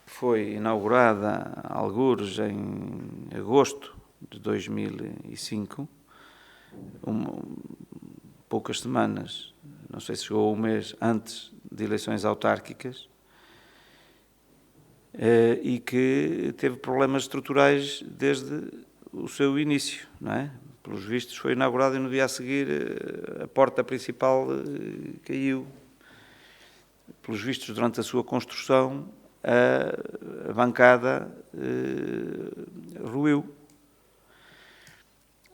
que foi inaugurada, algures, em agosto de 2005, poucas semanas, não sei se chegou a um mês antes de eleições autárquicas, e que teve problemas estruturais desde o seu início, não é? Pelos vistos foi inaugurado e no dia a seguir a porta principal caiu. Pelos vistos, durante a sua construção, a bancada ruiu.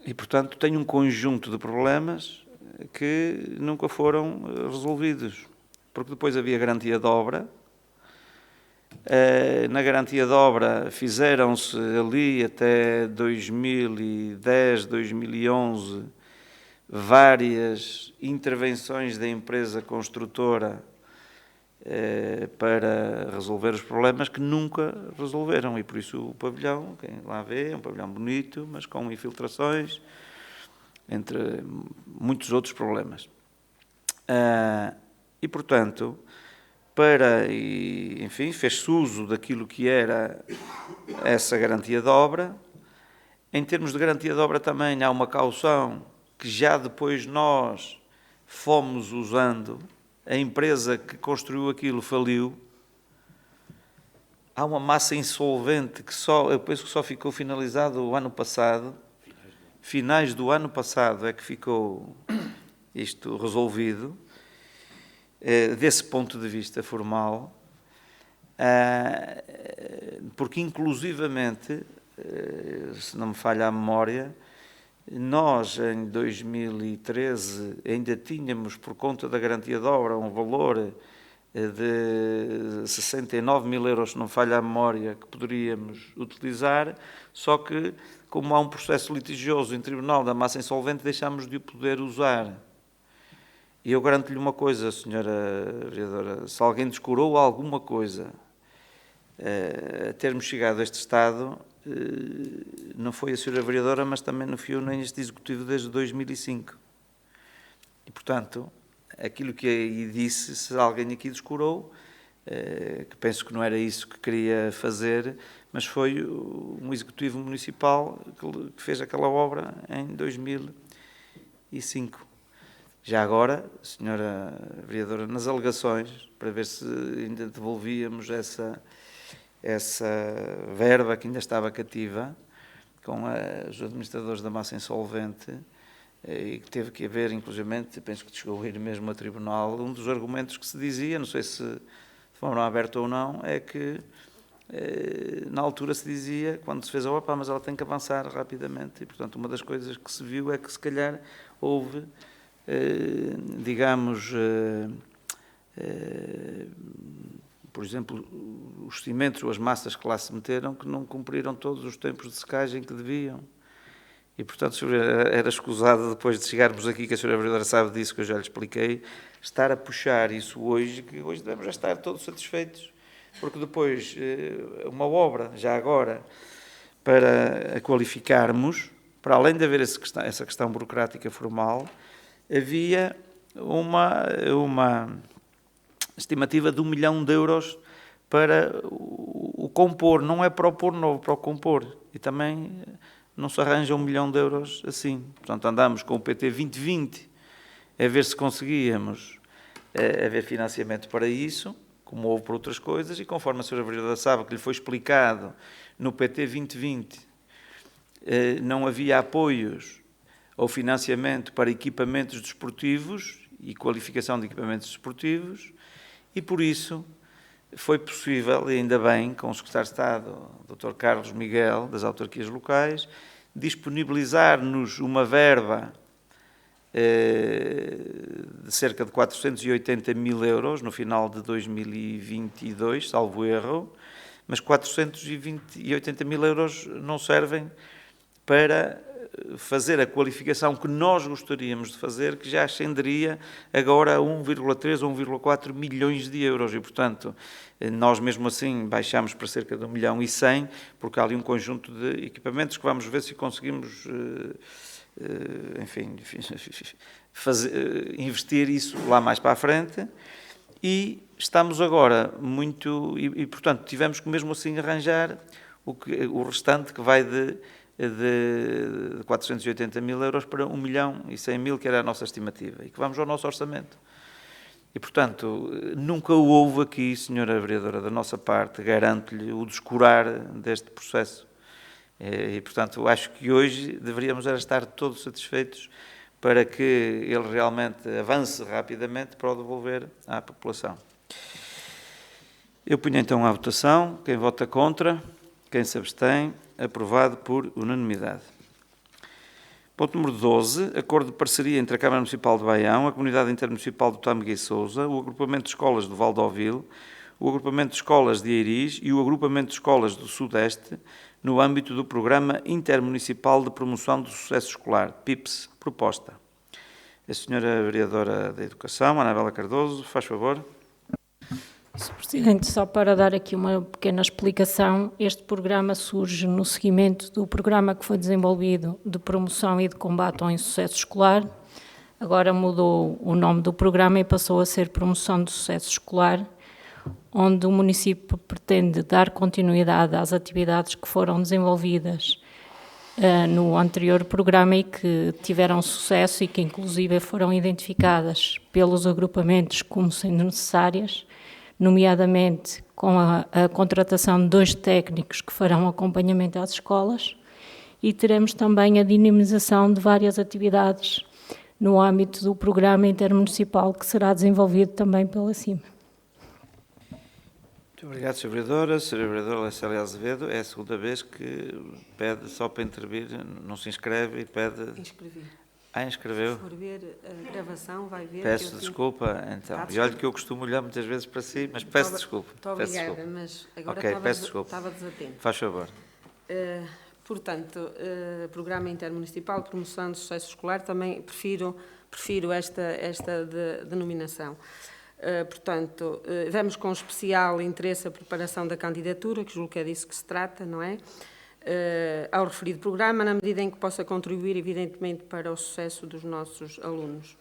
E, portanto, tem um conjunto de problemas que nunca foram resolvidos, porque depois havia garantia de obra. Na garantia de obra fizeram-se ali até 2010, 2011 várias intervenções da empresa construtora para resolver os problemas que nunca resolveram, e por isso o pavilhão, quem lá vê, é um pavilhão bonito, mas com infiltrações, entre muitos outros problemas. E, portanto, enfim, fez-se uso daquilo que era essa garantia de obra. Em termos de garantia de obra também há uma caução que já depois nós fomos usando. A empresa que construiu aquilo faliu. Há uma massa insolvente que eu penso que só ficou finalizado o ano passado. Finais do ano passado é que ficou isto resolvido. Desse ponto de vista formal, porque inclusivamente, se não me falha a memória, nós em 2013 ainda tínhamos, por conta da garantia de obra, um valor de 69 mil euros, se não me falha a memória, que poderíamos utilizar, só que, como há um processo litigioso em tribunal da massa insolvente, deixámos de o poder usar. E eu garanto-lhe uma coisa, Sra. Vereadora, se alguém descurou alguma coisa a termos chegado a este estado, não foi a Sra. Vereadora, mas também não fui eu nem este Executivo desde 2005. E, portanto, aquilo que aí disse, se alguém aqui descurou, que penso que não era isso que queria fazer, mas foi um Executivo Municipal que fez aquela obra em 2005. Já agora, senhora vereadora, nas alegações, para ver se ainda devolvíamos essa verba que ainda estava cativa, com os administradores da massa insolvente, e que teve que haver, inclusivamente, penso que chegou a ir mesmo a tribunal, um dos argumentos que se dizia, não sei se de forma aberta ou não, é que na altura se dizia, quando se fez a obra, mas ela tem que avançar rapidamente, e portanto uma das coisas que se viu é que se calhar houve, digamos, por exemplo, os cimentos ou as massas que lá se meteram que não cumpriram todos os tempos de secagem que deviam. E, portanto, era escusado, depois de chegarmos aqui, que a senhora vereadora sabe disso, que eu já lhe expliquei, estar a puxar isso hoje, que hoje devemos já estar todos satisfeitos, porque depois, uma obra, já agora, para a qualificarmos, para além de haver essa questão burocrática formal, havia uma estimativa de 1 milhão de euros para o compor, não é para o pôr novo, para o compor. E também não se arranja 1 milhão de euros assim. Portanto, andamos com o PT 2020 a ver se conseguíamos haver financiamento para isso, como houve para outras coisas, e conforme a senhora vereadora sabe, que lhe foi explicado, no PT 2020 não havia apoios ou financiamento para equipamentos desportivos e qualificação de equipamentos desportivos, e por isso foi possível, e ainda bem, com o secretário de Estado, Dr. Carlos Miguel, das autarquias locais, disponibilizar-nos uma verba de cerca de 480 mil euros no final de 2022, salvo erro, mas 480 mil euros não servem para fazer a qualificação que nós gostaríamos de fazer, que já ascenderia agora a 1,3 ou 1,4 milhões de euros e, portanto, nós mesmo assim baixamos para cerca de 1 milhão e 100, porque há ali um conjunto de equipamentos que vamos ver se conseguimos, enfim, investir isso lá mais para a frente, e estamos agora muito, e portanto, tivemos que mesmo assim arranjar o restante, que vai de 480 mil euros para 1 milhão e 100 mil, que era a nossa estimativa, e que vamos ao nosso orçamento. E, portanto, nunca houve aqui, senhora vereadora, da nossa parte, garanto-lhe, o descurar deste processo. E, portanto, acho que hoje deveríamos era estar todos satisfeitos para que ele realmente avance rapidamente para o devolver à população. Eu ponho então à votação. Quem vota contra? Quem se abstém? Aprovado por unanimidade. Ponto número 12. Acordo de parceria entre a Câmara Municipal de Baião, a Comunidade Intermunicipal do Tâmega e Sousa, o Agrupamento de Escolas do Valdovil, o Agrupamento de Escolas de Eiris e o Agrupamento de Escolas do Sudeste, no âmbito do Programa Intermunicipal de Promoção do Sucesso Escolar, PIPS. Proposta. A senhora vereadora da Educação, Anabela Cardoso, faz favor. Sr. Presidente, só para dar aqui uma pequena explicação, este programa surge no seguimento do programa que foi desenvolvido de promoção e de combate ao insucesso escolar. Agora mudou o nome do programa e passou a ser Promoção do Sucesso Escolar, onde o município pretende dar continuidade às atividades que foram desenvolvidas no anterior programa e que tiveram sucesso e que inclusive foram identificadas pelos agrupamentos como sendo necessárias, nomeadamente com a contratação de 2 técnicos que farão acompanhamento às escolas, e teremos também a dinamização de várias atividades no âmbito do programa intermunicipal que será desenvolvido também pela CIM. Muito obrigado, Sra. Vereadora. Sra. Vereadora Célia Azevedo, é a segunda vez que pede só para intervir, não se inscreve e pede... Inscrevi. Inscreveu? Se for ver a gravação, vai ver... Peço desculpa, então. E olha que eu costumo olhar muitas vezes para si, mas peço desculpa. Muito obrigada, mas agora estava desatento. Faz favor. Portanto, Programa Intermunicipal de Promoção do Sucesso Escolar, também prefiro esta denominação. Portanto, vamos com especial interesse a preparação da candidatura, que julgo que é disso que se trata, não é? Ao referido programa, na medida em que possa contribuir, evidentemente, para o sucesso dos nossos alunos.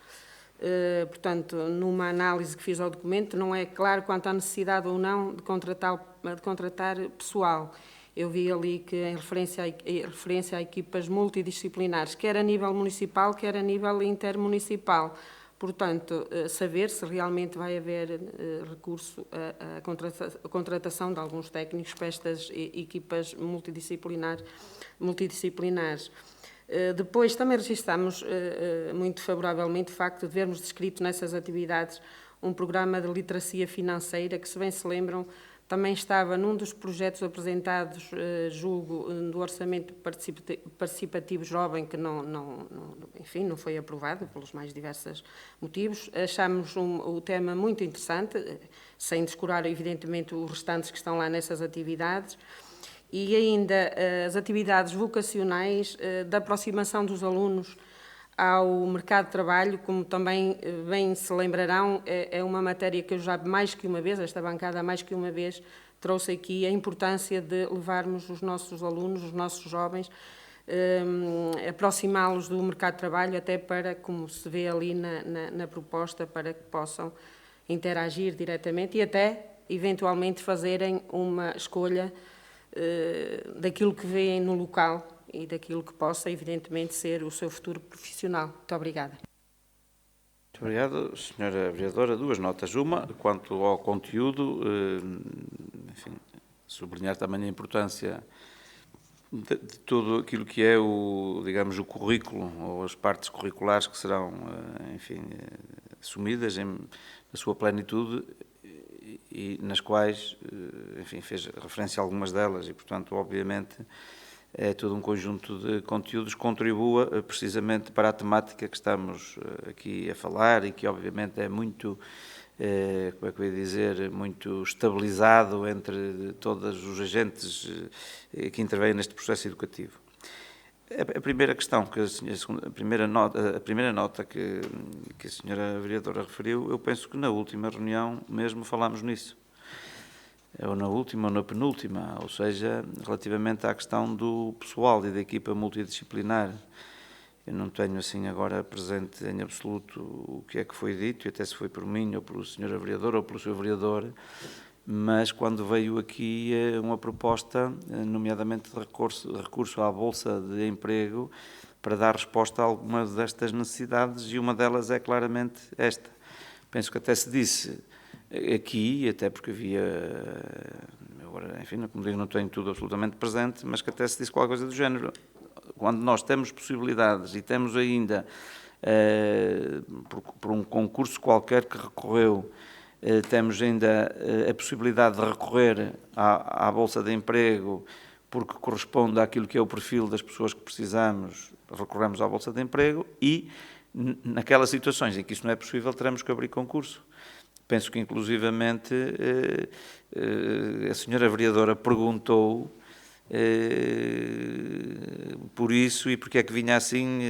Portanto, numa análise que fiz ao documento, não é claro quanto à necessidade ou não de contratar pessoal. Eu vi ali que, em referência a equipas multidisciplinares, quer a nível municipal, quer a nível intermunicipal, portanto, saber se realmente vai haver recurso à contratação de alguns técnicos para estas equipas multidisciplinares. Depois, também registramos muito favoravelmente o facto de vermos descrito nessas atividades um programa de literacia financeira que, se bem se lembram, também estava num dos projetos apresentados, julgo, do Orçamento Participativo Jovem, que enfim, não foi aprovado pelos mais diversos motivos. Achamos o tema muito interessante, sem descurar, evidentemente, os restantes que estão lá nessas atividades. E ainda as atividades vocacionais da aproximação dos alunos ao mercado de trabalho, como também bem se lembrarão, é uma matéria que eu já mais que uma vez, esta bancada mais que uma vez, trouxe aqui a importância de levarmos os nossos alunos, os nossos jovens, aproximá-los do mercado de trabalho, até para, como se vê ali na proposta, para que possam interagir diretamente e até, eventualmente, fazerem uma escolha daquilo que veem no local e daquilo que possa, evidentemente, ser o seu futuro profissional. Muito obrigada. Muito obrigado, Sra. Vereadora. Duas notas. Uma, quanto ao conteúdo, enfim, sublinhar também a importância de tudo aquilo que é digamos, o currículo ou as partes curriculares que serão, enfim, assumidas na sua plenitude e nas quais, enfim, fez referência a algumas delas e, portanto, obviamente, é todo um conjunto de conteúdos que contribua precisamente para a temática que estamos aqui a falar e que obviamente é muito, como é que eu ia dizer, muito estabilizado entre todos os agentes que intervêm neste processo educativo. A primeira questão, a primeira nota que a senhora vereadora referiu, eu penso que na última reunião mesmo falámos nisso. Ou na última ou na penúltima, ou seja, relativamente à questão do pessoal e da equipa multidisciplinar. Eu não tenho assim agora presente em absoluto o que é que foi dito, e até se foi por mim, ou pelo senhor vereador, ou pelo seu vereador, mas quando veio aqui uma proposta, nomeadamente de recurso à Bolsa de Emprego, para dar resposta a algumas destas necessidades, e uma delas é claramente esta. Penso que até se disse aqui, até porque havia, agora, enfim, como digo, não tenho tudo absolutamente presente, mas que até se disse qualquer coisa do género. Quando nós temos possibilidades e temos ainda, por um concurso qualquer que recorreu, temos ainda a possibilidade de recorrer à Bolsa de Emprego, porque corresponde àquilo que é o perfil das pessoas que precisamos, recorremos à Bolsa de Emprego e, naquelas situações em que isso não é possível, teremos que abrir concurso. Penso que, inclusivamente, a senhora vereadora perguntou por isso e porque é que vinha assim,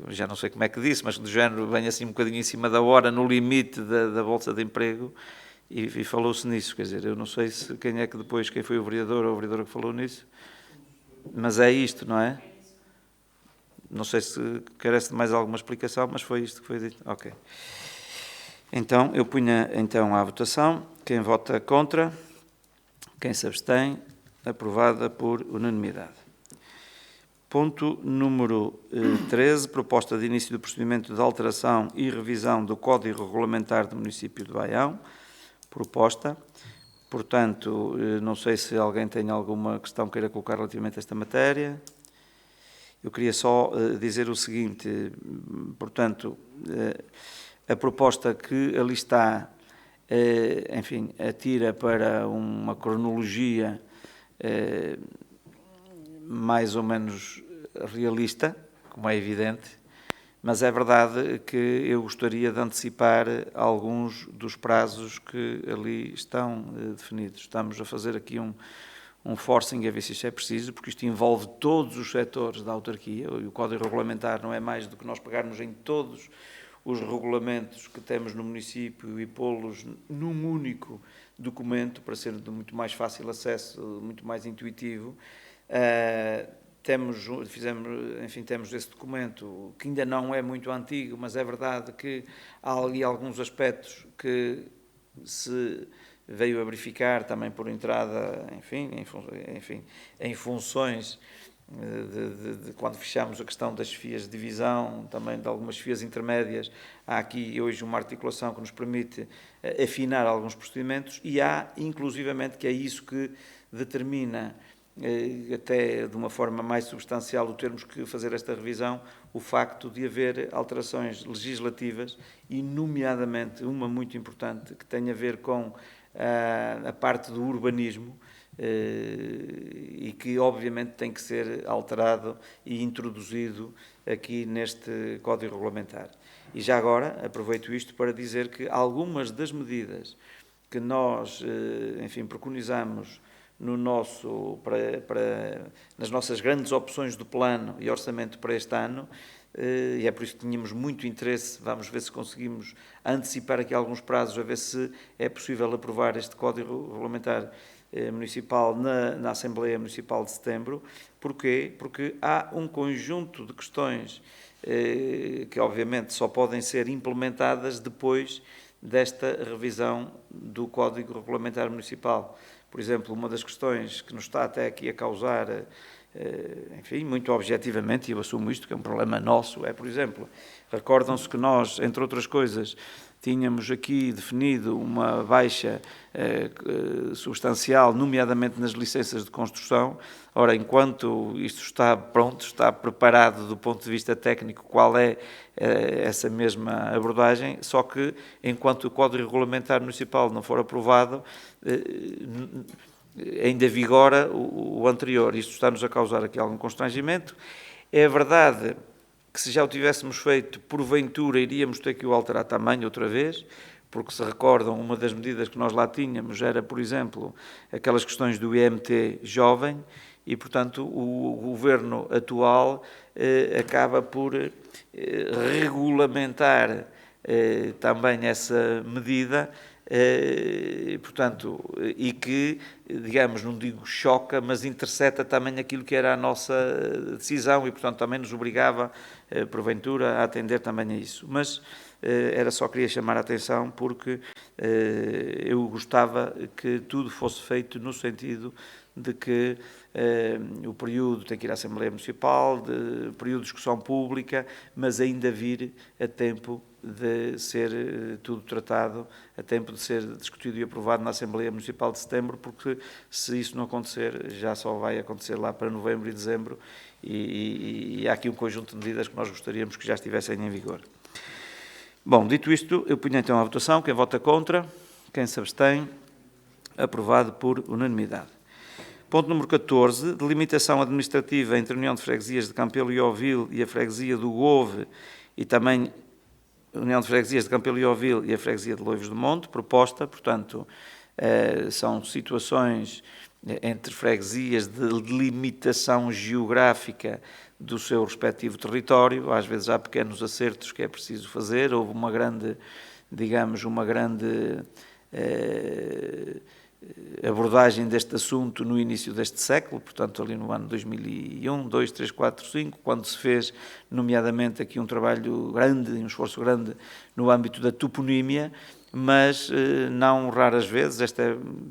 já não sei como é que disse, mas do género vem assim um bocadinho em cima da hora, no limite da Bolsa de Emprego, e falou-se nisso. Quer dizer, eu não sei se quem é que depois, quem foi o vereador ou a vereadora que falou nisso, mas é isto, não é? Não sei se carece de mais alguma explicação, mas foi isto que foi dito. Ok. Então, eu punha então à votação. Quem vota contra? Quem se abstém? Aprovada por unanimidade. Ponto número 13, proposta de início do procedimento de alteração e revisão do Código Regulamentar do município de Baião. Proposta. Portanto, não sei se alguém tem alguma questão que queira colocar relativamente a esta matéria. Eu queria só dizer o seguinte, portanto, a proposta que ali está, enfim, atira para uma cronologia mais ou menos realista, como é evidente, mas é verdade que eu gostaria de antecipar alguns dos prazos que ali estão definidos. Estamos a fazer aqui um forcing a ver se isto é preciso, porque isto envolve todos os setores da autarquia, e o Código Regulamentar não é mais do que nós pegarmos em todos os regulamentos que temos no município e pô-los num único documento, para ser de muito mais fácil acesso, muito mais intuitivo. Temos esse documento, que ainda não é muito antigo, mas é verdade que há ali alguns aspectos que se veio a verificar também por entrada, enfim, em funções de quando fechamos a questão das chefias de divisão, também de algumas chefias intermédias, há aqui hoje uma articulação que nos permite afinar alguns procedimentos e há, inclusivamente, que é isso que determina, até de uma forma mais substancial, o termos que fazer esta revisão, o facto de haver alterações legislativas e, nomeadamente, uma muito importante que tem a ver com a parte do urbanismo, e que obviamente tem que ser alterado e introduzido aqui neste Código Regulamentar. E já agora aproveito isto para dizer que algumas das medidas que nós, enfim, preconizamos no nas nossas grandes opções do plano e orçamento para este ano, e é por isso que tínhamos muito interesse, vamos ver se conseguimos antecipar aqui alguns prazos, a ver se é possível aprovar este Código Regulamentar Municipal na Assembleia Municipal de setembro. Porquê? Porque há um conjunto de questões que obviamente só podem ser implementadas depois desta revisão do Código Regulamentar Municipal. Por exemplo, uma das questões que nos está até aqui a causar, enfim, muito objetivamente, e eu assumo isto que é um problema nosso, é, por exemplo, recordam-se que nós, entre outras coisas, tínhamos aqui definido uma baixa substancial, nomeadamente nas licenças de construção. Ora, enquanto isto está pronto, está preparado do ponto de vista técnico, qual é essa mesma abordagem, só que enquanto o Código Regulamentar Municipal não for aprovado, ainda vigora o anterior. Isto está-nos a causar aqui algum constrangimento. É verdade que se já o tivéssemos feito, porventura iríamos ter que o alterar também outra vez, porque se recordam, uma das medidas que nós lá tínhamos era, por exemplo, aquelas questões do IMT jovem, e, portanto, o Governo atual acaba por regulamentar também essa medida, portanto, e que, digamos, não digo choca, mas intercepta também aquilo que era a nossa decisão e, portanto, também nos obrigava, porventura, a atender também a isso. Mas era só queria chamar a atenção porque eu gostava que tudo fosse feito no sentido de que o período tem que ir à Assembleia Municipal, de período de discussão pública, mas ainda vir a tempo de ser tudo tratado, a tempo de ser discutido e aprovado na Assembleia Municipal de setembro, porque se isso não acontecer, já só vai acontecer lá para novembro e dezembro, e há aqui um conjunto de medidas que nós gostaríamos que já estivessem em vigor. Bom, dito isto, eu ponho então à votação. Quem vota contra? Quem se abstém? Aprovado por unanimidade. Ponto número 14, delimitação administrativa entre a União de Freguesias de Campelo e Ovil e a Freguesia do Gove e também a União de Freguesias de Campelo e Ovil e a Freguesia de Loivos do Monte, proposta, portanto, são situações entre freguesias de delimitação geográfica do seu respectivo território, às vezes há pequenos acertos que é preciso fazer, houve uma grande, digamos, abordagem deste assunto no início deste século, portanto ali no ano 2001, 2, 3, 4, 5, quando se fez nomeadamente aqui um trabalho grande, um esforço grande no âmbito da toponímia, mas não raras vezes,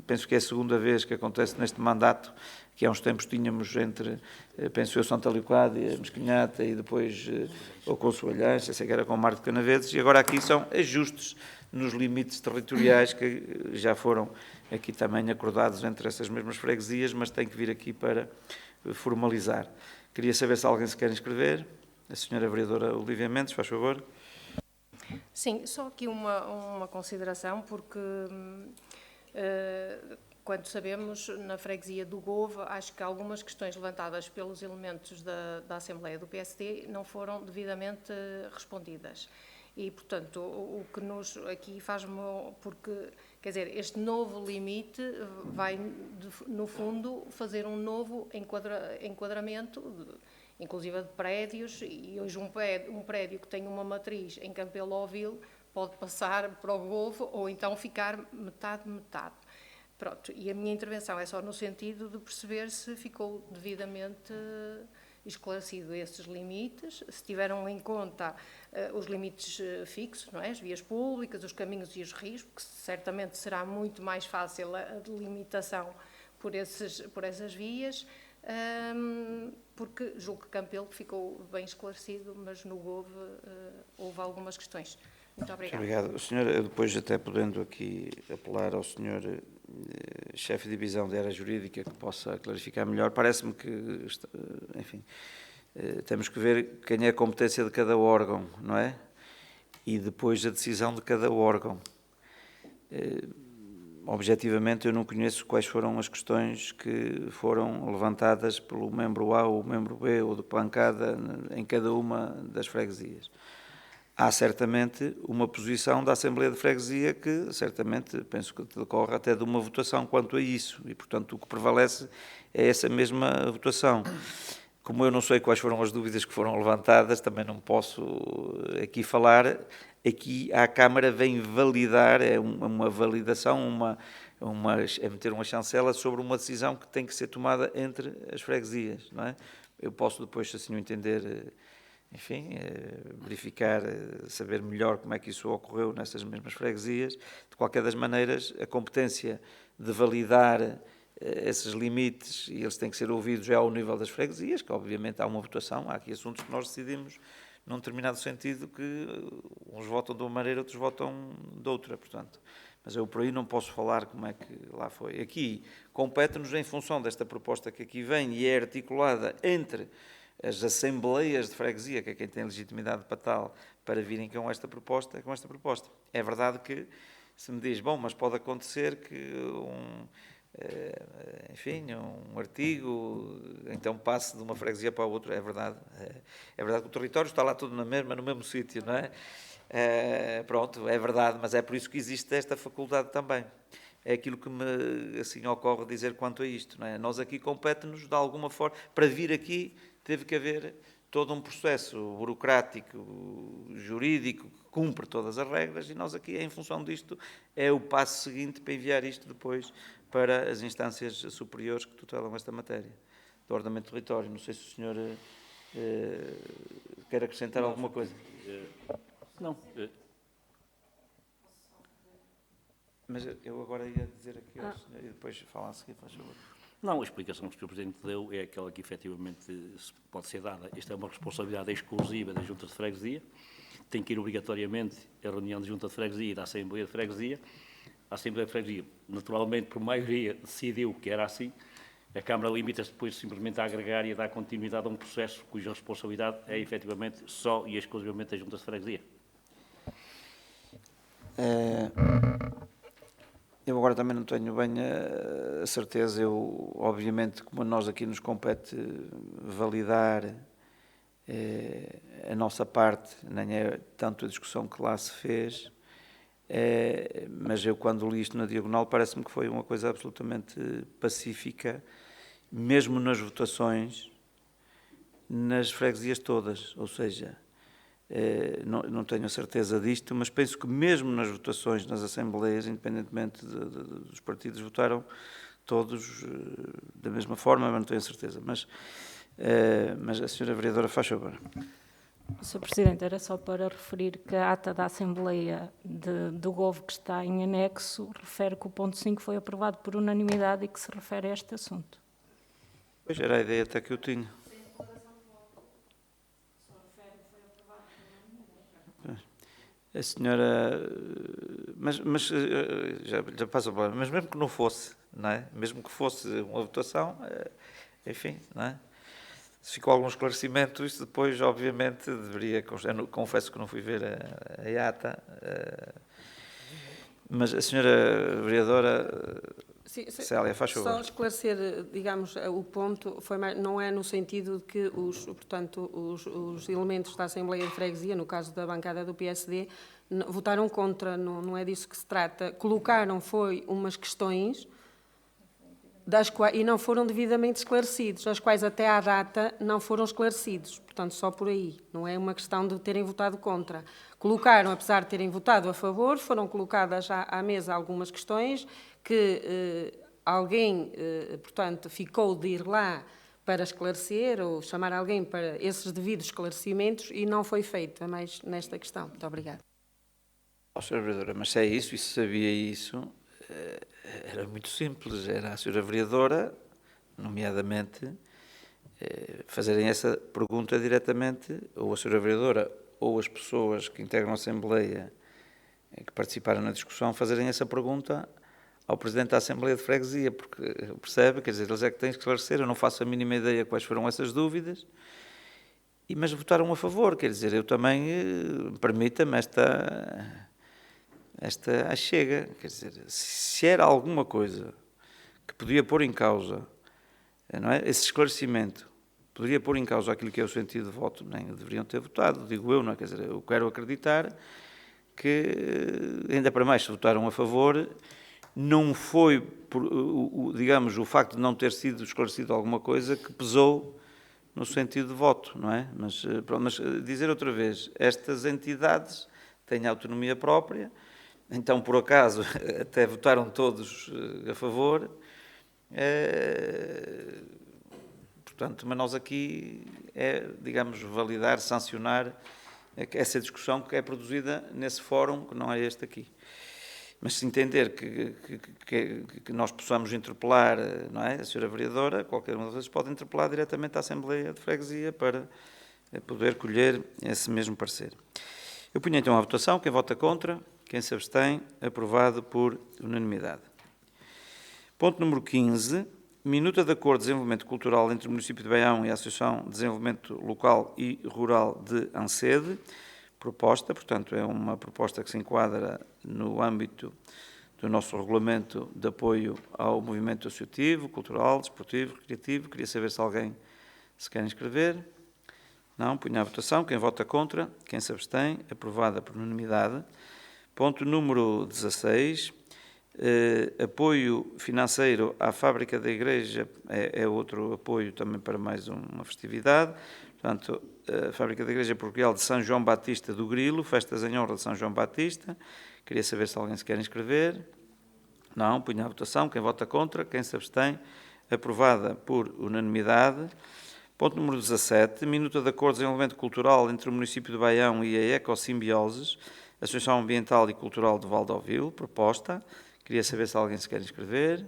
penso que é a segunda vez que acontece neste mandato, que há uns tempos tínhamos entre, penso eu, Santa Leocádia, Mesquinhata e depois o Consoalhães, sei que era com Marco de Canaveses, e agora aqui são ajustes nos limites territoriais que já foram aqui também acordados entre essas mesmas freguesias, mas tem que vir aqui para formalizar. Queria saber se alguém se quer inscrever. A senhora vereadora Olívia Mendes, faz favor. Sim, só aqui uma consideração, porque quando sabemos, na freguesia do Gove, acho que algumas questões levantadas pelos elementos da Assembleia do PSD não foram devidamente respondidas. E, portanto, o que nos aqui faz-me, porque, quer dizer, este novo limite vai, no fundo, fazer um novo enquadramento, inclusive de prédios, e hoje um prédio que tem uma matriz em Campelo Ovil pode passar para o Gove ou então ficar metade-metade. Pronto, e a minha intervenção é só no sentido de perceber se ficou devidamente esclarecido esses limites, se tiveram em conta os limites fixos, não é? As vias públicas, os caminhos e os rios, porque certamente será muito mais fácil a delimitação por essas vias, porque julgo que Campelo ficou bem esclarecido, mas no GOV houve algumas questões. Muito obrigada. Obrigado. O senhor, depois até podendo aqui apelar ao senhor chefe de divisão de área jurídica que possa clarificar melhor, parece-me que, enfim, temos que ver quem é a competência de cada órgão, não é? E depois a decisão de cada órgão. Objetivamente, eu não conheço quais foram as questões que foram levantadas pelo membro A ou membro B ou de bancada em cada uma das freguesias. Há certamente uma posição da Assembleia de Freguesia que, certamente, penso que decorre até de uma votação quanto a isso e, portanto, o que prevalece é essa mesma votação. Como eu não sei quais foram as dúvidas que foram levantadas, também não posso aqui falar. Aqui a Câmara vem validar, é uma validação, é meter uma chancela sobre uma decisão que tem que ser tomada entre as freguesias, não é? Eu posso depois, se assim o entender, enfim, verificar, saber melhor como é que isso ocorreu nessas mesmas freguesias. De qualquer das maneiras, a competência de validar esses limites, e eles têm que ser ouvidos ao nível das freguesias, que obviamente há uma votação, há aqui assuntos que nós decidimos num determinado sentido que uns votam de uma maneira, outros votam de outra, portanto. Mas eu por aí não posso falar como é que lá foi. Aqui, compete-nos em função desta proposta que aqui vem e é articulada entre as assembleias de freguesia, que é quem tem legitimidade para tal, para virem com esta proposta. É verdade que se me diz, bom, mas pode acontecer que um artigo então passe de uma freguesia para a outra, é verdade. É verdade que o território está lá tudo no mesmo sítio, não é? Pronto, é verdade, mas é por isso que existe esta faculdade também. É aquilo que me assim ocorre dizer quanto a isto, não é? Nós aqui compete-nos de alguma forma, para vir aqui teve que haver todo um processo burocrático, jurídico, que cumpre todas as regras e nós aqui, em função disto, é o passo seguinte para enviar isto depois para as instâncias superiores que tutelam esta matéria do ordenamento do território. Não sei se o senhor quer acrescentar alguma coisa. Não. Mas eu agora ia dizer aqui ao senhor e depois falar a seguir, faz favor. Não, a explicação que o Sr. Presidente deu é aquela que efetivamente pode ser dada. Esta é uma responsabilidade exclusiva da Junta de Freguesia. Tem que ir obrigatoriamente à reunião de Junta de Freguesia e da Assembleia de Freguesia. A Assembleia de Freguesia, naturalmente, por maioria, decidiu que era assim. A Câmara limita-se depois simplesmente a agregar e a dar continuidade a um processo cuja responsabilidade é efetivamente só e exclusivamente da Junta de Freguesia. Eu agora também não tenho bem a certeza. Eu, obviamente, como a nós aqui nos compete validar a nossa parte, nem é tanto a discussão que lá se fez, mas eu quando li isto na diagonal parece-me que foi uma coisa absolutamente pacífica, mesmo nas votações, nas freguesias todas, ou seja, não tenho a certeza disto, mas penso que mesmo nas votações, nas assembleias, independentemente dos partidos, votaram todos da mesma forma, mas não tenho a certeza. Mas a senhora vereadora faz favor. Sr. Presidente, era só para referir que a ata da Assembleia do GOV que está em anexo refere que o ponto 5 foi aprovado por unanimidade e que se refere a este assunto. Pois era a ideia até que eu tinha. A senhora, mas já passa para, mas mesmo que não fosse, não é? Mesmo que fosse uma votação, enfim, não é? Se ficou algum esclarecimento, isso depois, obviamente, deveria, confesso que não fui ver a ata, mas a senhora vereadora Célia, faz favor. Só esclarecer, digamos, o ponto, não é no sentido de que os elementos da Assembleia de Freguesia, no caso da bancada do PSD, votaram contra, não é disso que se trata. Colocaram, umas questões e não foram devidamente esclarecidos, as quais até à data não foram esclarecidos. Portanto, só por aí. Não é uma questão de terem votado contra. Colocaram, apesar de terem votado a favor, foram colocadas já à mesa algumas questões que alguém, portanto, ficou de ir lá para esclarecer ou chamar alguém para esses devidos esclarecimentos e não foi feito, é mais nesta questão. Muito obrigada. Senhora vereadora, mas se é isso e se sabia isso, era muito simples. Era a senhora vereadora, nomeadamente, fazerem essa pergunta diretamente, ou a senhora vereadora, ou as pessoas que integram a Assembleia, que participaram na discussão, fazerem essa pergunta ao Presidente da Assembleia de Freguesia, porque percebe, quer dizer, eles é que têm que esclarecer, eu não faço a mínima ideia quais foram essas dúvidas, mas votaram a favor, quer dizer, eu também, permita-me esta chega, quer dizer, se era alguma coisa que podia pôr em causa, não é, esse esclarecimento, poderia pôr em causa aquilo que é o sentido de voto, nem deveriam ter votado, digo eu, não é? Quer dizer, eu quero acreditar que, ainda para mais, se votaram a favor, não foi, digamos, o facto de não ter sido esclarecido alguma coisa que pesou no sentido de voto, não é? Mas dizer outra vez, estas entidades têm autonomia própria, então, por acaso, até votaram todos a favor, portanto, mas nós aqui digamos, validar, sancionar essa discussão que é produzida nesse fórum, que não é este aqui. Mas se entender que nós possamos interpelar, não é, a senhora vereadora, qualquer uma das vezes pode interpelar diretamente a Assembleia de Freguesia para poder colher esse mesmo parecer. Eu ponho então à votação, quem vota contra, quem se abstém, aprovado por unanimidade. Ponto número 15, minuta de acordo de desenvolvimento cultural entre o município de Baião e a Associação de Desenvolvimento Local e Rural de Ancede. Proposta, portanto, é uma proposta que se enquadra no âmbito do nosso regulamento de apoio ao movimento associativo, cultural, desportivo, recreativo. Queria saber se alguém se quer inscrever. Não, ponho à votação. Quem vota contra, quem se abstém, aprovada por unanimidade. Ponto número 16, apoio financeiro à Fábrica da Igreja, é outro apoio também para mais uma festividade. Portanto, a Fábrica da Igreja Paroquial de São João Batista do Grilo, festas em honra de São João Batista. Queria saber se alguém se quer inscrever. Não, ponho à votação. Quem vota contra, quem se abstém, aprovada por unanimidade. Ponto número 17, minuta de acordo de desenvolvimento cultural entre o município de Baião e a Ecossimbioses, Associação Ambiental e Cultural de Valdovil, proposta. Queria saber se alguém se quer inscrever.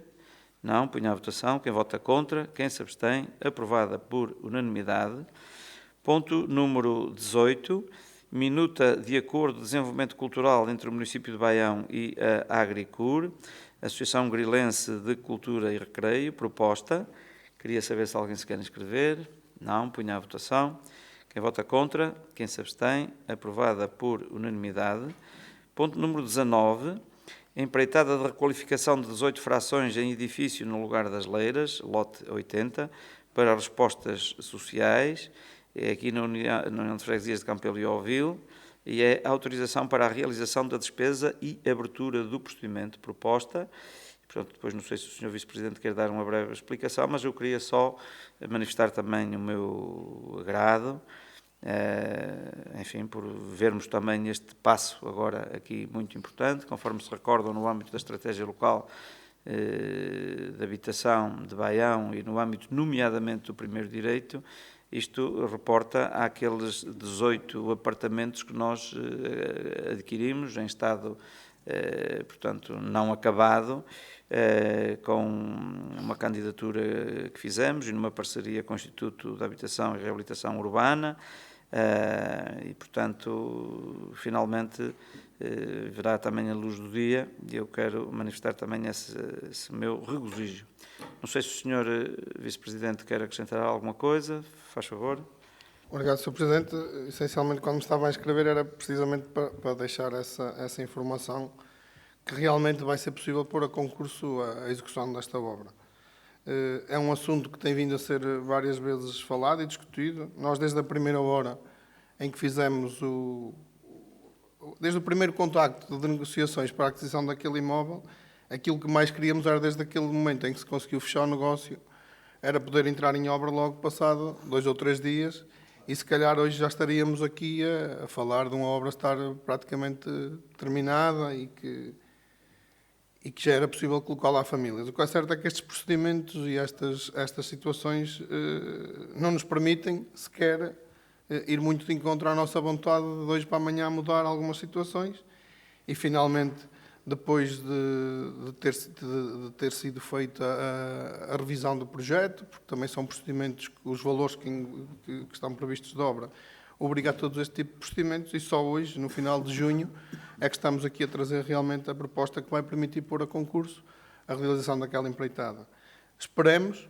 Não, ponho à votação. Quem vota contra, quem se abstém, aprovada por unanimidade. Ponto número 18, minuta de acordo de desenvolvimento cultural entre o município de Baião e a Agricur, Associação Grilense de Cultura e Recreio, proposta. Queria saber se alguém se quer inscrever. Não, ponho à votação. Quem vota contra, quem se abstém, aprovada por unanimidade. Ponto número 19, empreitada de requalificação de 18 frações em edifício no lugar das Leiras, lote 80, para respostas sociais, é aqui na União de Freguesias de Campelo e Ovil, e é a autorização para a realização da despesa e abertura do procedimento proposta. Portanto, depois não sei se o Sr. Vice-Presidente quer dar uma breve explicação, mas eu queria só manifestar também o meu agrado, enfim, por vermos também este passo agora aqui muito importante, conforme se recordam no âmbito da estratégia local de habitação de Baião e no âmbito nomeadamente do primeiro direito, isto reporta àqueles 18 apartamentos que nós adquirimos em estado, portanto, não acabado, com uma candidatura que fizemos e numa parceria com o Instituto de Habitação e Reabilitação Urbana e, portanto, finalmente verá também a luz do dia e eu quero manifestar também esse meu regozijo. Não sei se o Sr. Vice-Presidente quer acrescentar alguma coisa, faz favor. Obrigado, Sr. Presidente. Essencialmente, quando me estava a inscrever, era precisamente para deixar essa informação que realmente vai ser possível pôr a concurso a execução desta obra. É um assunto que tem vindo a ser várias vezes falado e discutido. Nós, desde a primeira hora em que fizemos desde o primeiro contacto de negociações para a aquisição daquele imóvel, aquilo que mais queríamos era, desde aquele momento em que se conseguiu fechar o negócio, era poder entrar em obra logo passado 2 ou 3 dias e se calhar hoje já estaríamos aqui a falar de uma obra estar praticamente terminada e que já era possível colocá-la a famílias. O que é certo é que estes procedimentos e estas situações não nos permitem sequer ir muito de encontro à nossa vontade de hoje para amanhã mudar algumas situações e finalmente depois de ter sido feita a revisão do projeto, porque também são procedimentos, os valores que estão previstos de obra, obriga a todos este tipo de procedimentos, e só hoje, no final de junho, é que estamos aqui a trazer realmente a proposta que vai permitir pôr a concurso a realização daquela empreitada. Esperemos,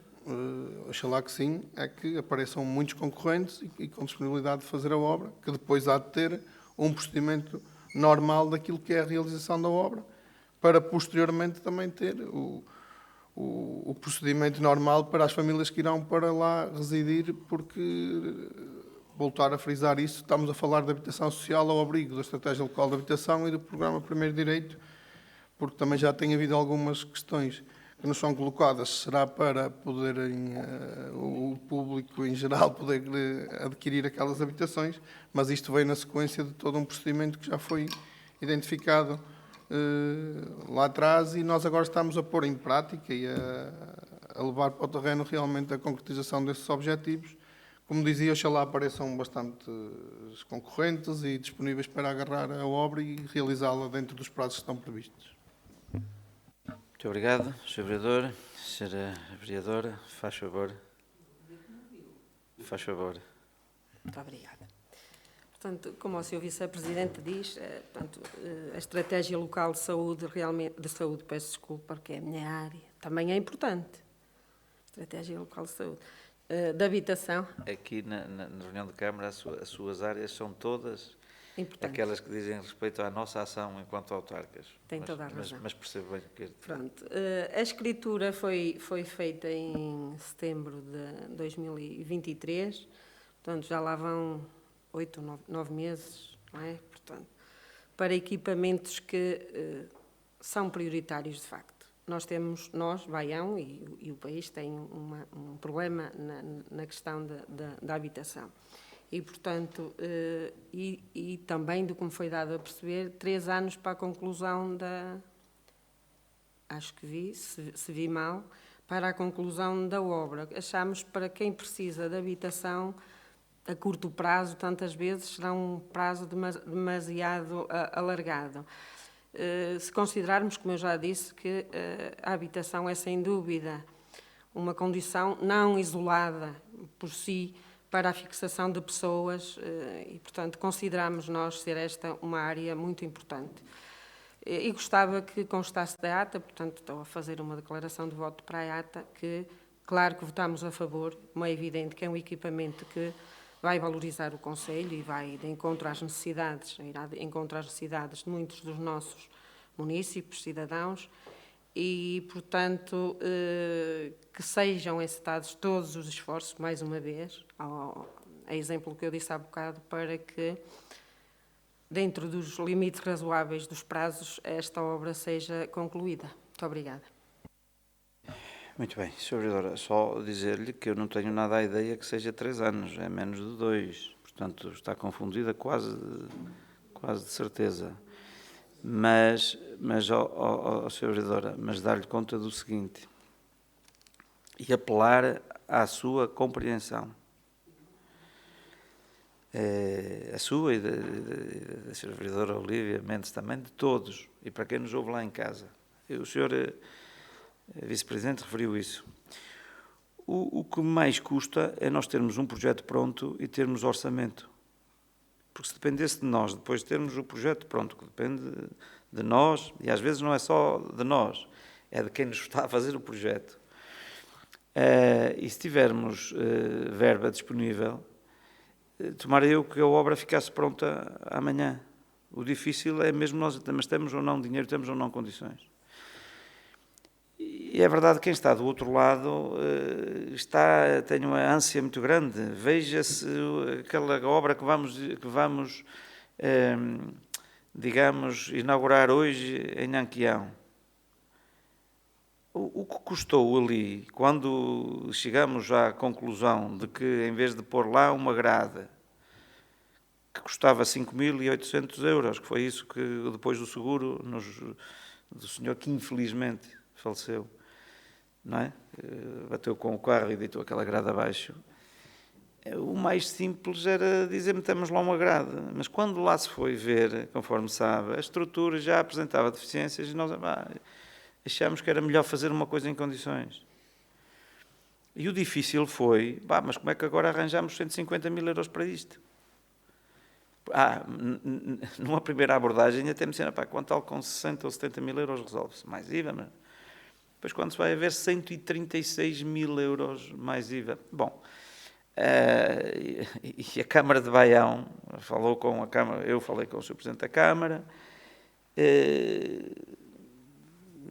oxalá que sim, é que apareçam muitos concorrentes e com disponibilidade de fazer a obra, que depois há de ter um procedimento normal daquilo que é a realização da obra, para posteriormente também ter o procedimento normal para as famílias que irão para lá residir, porque, voltar a frisar isso, estamos a falar de habitação social ao abrigo da Estratégia Local de Habitação e do Programa Primeiro Direito, porque também já tem havido algumas questões que nos são colocadas, será para poderem o público em geral poder adquirir aquelas habitações, mas isto veio na sequência de todo um procedimento que já foi identificado lá atrás, e nós agora estamos a pôr em prática e a levar para o terreno realmente a concretização desses objetivos. Como dizia, oxalá apareçam bastantes concorrentes e disponíveis para agarrar a obra e realizá-la dentro dos prazos que estão previstos. Muito obrigado, Sr. Vereador. Sra. Vereadora, faz favor. Faz favor. Muito obrigada. Portanto, como o Sr. Vice-Presidente diz, a estratégia local de saúde, peço desculpa, porque é a minha área, também é importante. Estratégia local de saúde. Da habitação. Aqui na reunião de Câmara, as suas áreas são todas Importante. aquelas que dizem respeito à nossa ação enquanto autarcas. Tem toda a razão. Mas percebo bem que... Pronto. A escritura foi feita em setembro de 2023, portanto já lá vão 8 ou 9 meses, não é? Portanto, para equipamentos que são prioritários de facto. Nós, Baião e o país, tem um problema na questão da habitação. E, portanto, e também, do como foi dado a perceber, 3 anos para a conclusão acho que se vi mal, para a conclusão da obra. Achamos, para quem precisa de habitação, a curto prazo, tantas vezes, será um prazo demasiado alargado. Se considerarmos, como eu já disse, que a habitação é, sem dúvida, uma condição não isolada por si, para a fixação de pessoas e, portanto, consideramos nós ser esta uma área muito importante. E gostava que constasse da ata, portanto, estou a fazer uma declaração de voto para a ata, que, claro que votamos a favor, como é evidente que é um equipamento que vai valorizar o Concelho e vai de encontro às necessidades, irá de encontro às necessidades de muitos dos nossos munícipes, cidadãos, e, portanto, que sejam encetados todos os esforços, mais uma vez, a exemplo que eu disse há bocado, para que, dentro dos limites razoáveis dos prazos, esta obra seja concluída. Muito obrigada. Muito bem, Sr. Vereadora, só dizer-lhe que eu não tenho nada à ideia que seja 3 anos, é menos de 2, portanto está confundida quase de certeza. Mas Sr. Vereadora, mas dar-lhe conta do seguinte, e apelar à sua compreensão, a sua e da Sra. Vereadora Olívia Mendes também, de todos, e para quem nos ouve lá em casa. O Sr. Vice-Presidente referiu isso. O que mais custa é nós termos um projeto pronto e termos orçamento. Porque se dependesse de nós, depois de termos o projeto pronto, que depende de nós, e às vezes não é só de nós, é de quem nos está a fazer o projeto. E se tivermos verba disponível, tomara eu que a obra ficasse pronta amanhã. O difícil é mesmo nós, mas temos ou não dinheiro, temos ou não condições. E é verdade que quem está do outro lado tem uma ânsia muito grande. Veja-se aquela obra que vamos digamos, inaugurar hoje em Anquião. O que custou ali, quando chegamos à conclusão de que, em vez de pôr lá uma grade, que custava 5.800 euros, que foi isso que depois do seguro do senhor que infelizmente faleceu, não é? Bateu com o carro e deitou aquela grade abaixo. o mais simples era dizer metemos lá uma grade, mas quando lá se foi ver, conforme sabe, a estrutura já apresentava deficiências e nós achámos que era melhor fazer uma coisa em condições. E o difícil foi, mas como é que agora arranjamos 150 mil euros para isto? Numa primeira abordagem até me disseram, quanto tal com 60 ou 70 mil euros resolve-se, mais IVA, mas depois quando se vai a ver 136 mil euros mais IVA. Bom, e a Câmara de Baião falou com a Câmara, eu falei com o Sr. Presidente da Câmara,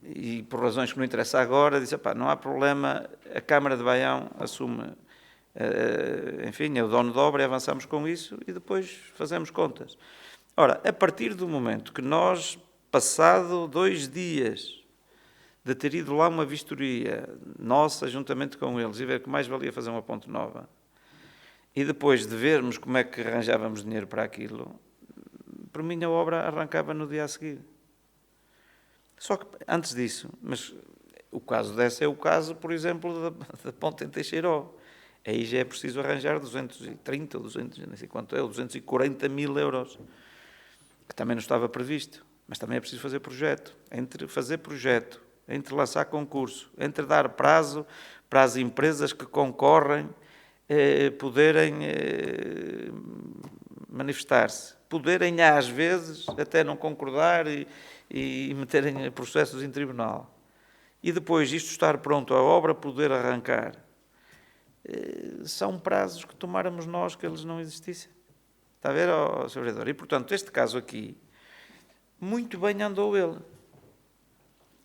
e por razões que não interessa agora, disse, não há problema, a Câmara de Baião assume, enfim, é o dono de obra e avançamos com isso e depois fazemos contas. Ora, a partir do momento que nós, passado 2 dias de ter ido lá uma vistoria nossa, juntamente com eles, e ver que mais valia fazer uma ponte nova, e depois de vermos como é que arranjávamos dinheiro para aquilo, por mim a obra arrancava no dia a seguir. Só que, antes disso, mas o caso desse é o caso, por exemplo, da ponte em Teixeiró. Aí já é preciso arranjar 230 ou 200, não sei quanto é, 240 mil euros, que também não estava previsto. Mas também é preciso fazer projeto. Entre fazer projeto, entre lançar concurso, entre dar prazo para as empresas que concorrem poderem manifestar-se, poderem, às vezes, até não concordar e meterem processos em tribunal. E depois isto estar pronto, a obra poder arrancar. São prazos que tomáramos nós que eles não existissem. Está a ver, Sr. Vereador? E, portanto, este caso aqui, muito bem andou ele.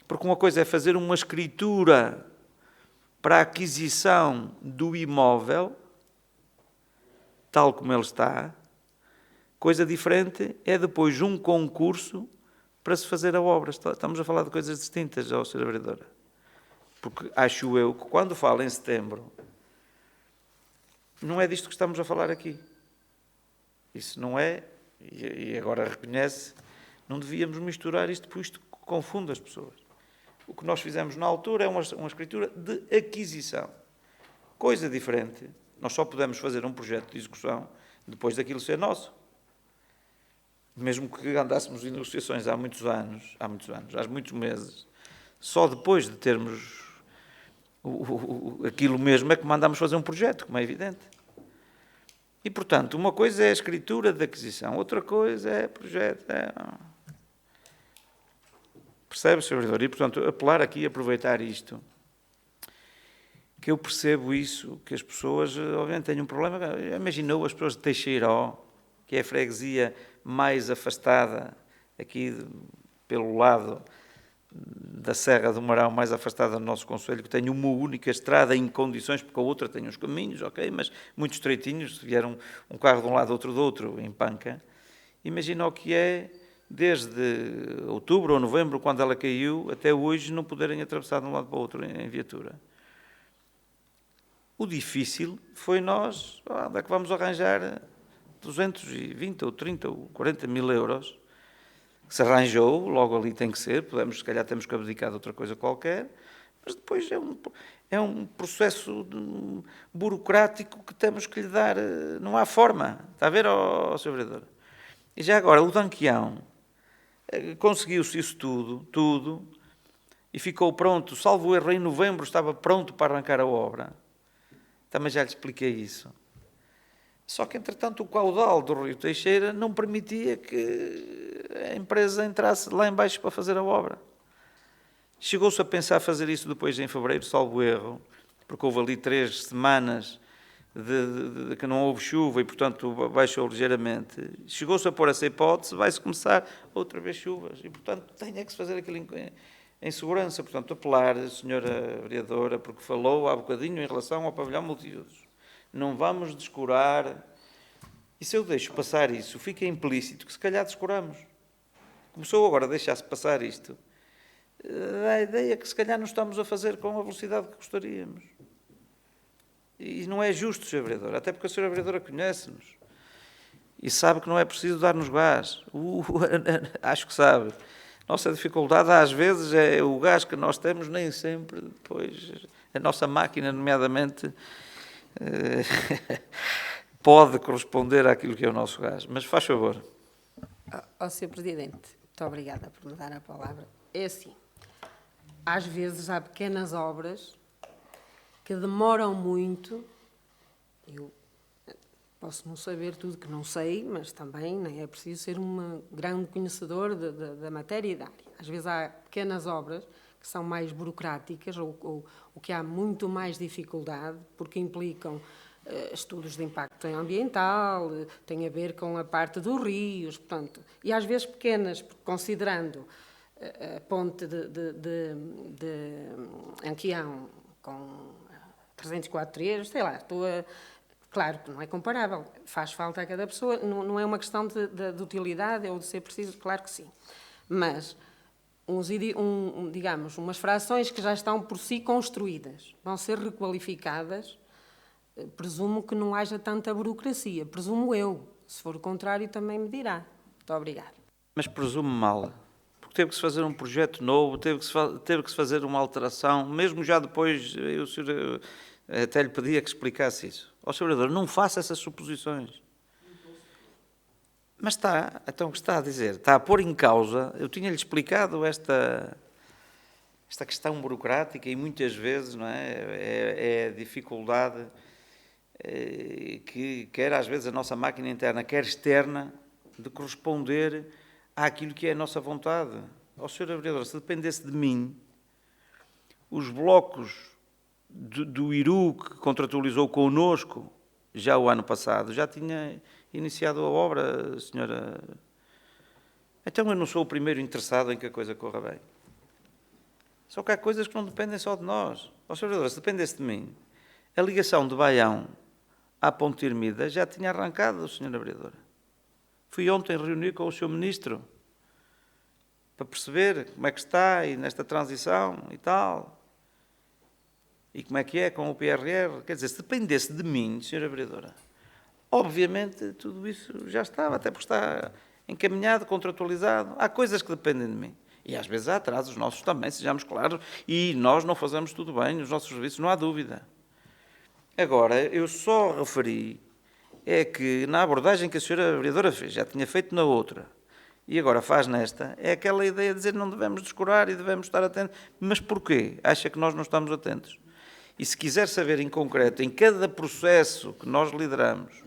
Porque uma coisa é fazer uma escritura para a aquisição do imóvel, tal como ele está. Coisa diferente é depois um concurso para se fazer a obra. Estamos a falar de coisas distintas, Sra. Vereadora. Porque acho eu que quando falo em setembro, não é disto que estamos a falar aqui. Isso não é, e agora reconhece, não devíamos misturar isto, porque isto confunde as pessoas. O que nós fizemos na altura é uma escritura de aquisição. Coisa diferente. Nós só podemos fazer um projeto de execução depois daquilo ser nosso. Mesmo que andássemos em negociações há muitos meses, só depois de termos aquilo mesmo é que mandamos fazer um projeto, como é evidente. E, portanto, uma coisa é a escritura de aquisição, outra coisa é projeto. Percebe, Sr. Vereador? E, portanto, apelar aqui, aproveitar isto, que eu percebo isso, que as pessoas, obviamente, têm um problema. Imaginou as pessoas de Teixeiró, que é a freguesia mais afastada, aqui pelo lado da Serra do Marão, mais afastada do nosso concelho, que tem uma única estrada em condições, porque a outra tem uns caminhos, ok, mas muito estreitinhos, se vier um carro de um lado, outro do outro, em panca. Imagina o que é, desde outubro ou novembro, quando ela caiu, até hoje não poderem atravessar de um lado para o outro em viatura. O difícil foi nós, onde é que vamos arranjar 220 ou 30 ou 40 mil euros, que se arranjou, logo ali tem que ser, se calhar temos que abdicar de outra coisa qualquer, mas depois é um processo burocrático que temos que lhe dar, não há forma, está a ver, Sr. Vereador? E já agora, o Danquião, conseguiu-se isso tudo, e ficou pronto, salvo erro, em novembro estava pronto para arrancar a obra. Também já lhe expliquei isso. Só que, entretanto, o caudal do Rio Teixeira não permitia que a empresa entrasse lá embaixo para fazer a obra. Chegou-se a pensar fazer isso depois em fevereiro, salvo erro, porque houve ali 3 semanas de que não houve chuva e, portanto, baixou ligeiramente. Chegou-se a pôr essa hipótese, vai-se começar outra vez chuvas e, portanto, tem que se fazer aquilo em segurança. Portanto, apelar, Sra. Vereadora, porque falou há bocadinho em relação ao pavilhão multiusos. Não vamos descurar. E se eu deixo passar isso, fica implícito que se calhar descuramos. Começou agora a deixar-se passar isto. Dá a ideia que se calhar não estamos a fazer com a velocidade que gostaríamos. E não é justo, Sra. Vereadora, até porque a Sra. Vereadora conhece-nos e sabe que não é preciso dar-nos gás. Acho que sabe. Nossa dificuldade, às vezes, é o gás que nós temos, nem sempre, depois, a nossa máquina, nomeadamente, pode corresponder àquilo que é o nosso gás. Mas faz favor. Ó, Sr. Presidente, muito obrigada por me dar a palavra. É assim, às vezes há pequenas obras que demoram muito. Eu posso não saber tudo que não sei, mas também nem é preciso ser um grande conhecedor da matéria e da área. Às vezes há pequenas obras que são mais burocráticas ou que há muito mais dificuldade, porque implicam estudos de impacto ambiental, tem a ver com a parte dos rios, portanto, e às vezes pequenas, considerando a ponte de Anquião com 304 sei lá, claro que não é comparável, faz falta a cada pessoa, não é uma questão de utilidade ou de ser preciso, claro que sim, mas digamos, umas frações que já estão por si construídas, vão ser requalificadas. Presumo que não haja tanta burocracia, presumo eu. Se for o contrário, também me dirá. Muito obrigada. Mas presume mal, porque teve que se fazer um projeto novo, teve que se fazer uma alteração, mesmo já depois, o senhor até lhe pedia que explicasse isso. Ó, Sr. Vereador, não faça essas suposições. Mas então o que está a dizer? Está a pôr em causa, eu tinha-lhe explicado esta questão burocrática e muitas vezes, não é a dificuldade que quer às vezes a nossa máquina interna, quer externa, de corresponder àquilo que é a nossa vontade. Ó, Sr. Vereador, se dependesse de mim, os blocos do IRU que contratualizou connosco já o ano passado, já tinha iniciado a obra, senhora. Então eu não sou o primeiro interessado em que a coisa corra bem. Só que há coisas que não dependem só de nós. Ó, Sr. Vereador, se dependesse de mim, a ligação de Baião à Ponte Irmida já tinha arrancado, senhora Vereadora. Fui ontem reunir com o Sr. Ministro para perceber como é que está e nesta transição e tal. E como é que é com o PRR. Quer dizer, se dependesse de mim, senhora Vereadora, obviamente tudo isso já estava, até porque está encaminhado, contratualizado. Há coisas que dependem de mim. E às vezes há atrasos nossos também, sejamos claros, e nós não fazemos tudo bem, os nossos serviços, não há dúvida. Agora, eu só referi é que na abordagem que a senhora Vereadora fez, já tinha feito na outra, e agora faz nesta, é aquela ideia de dizer que não devemos descurar e devemos estar atentos. Mas porquê? Acha que nós não estamos atentos? E se quiser saber em concreto, em cada processo que nós lideramos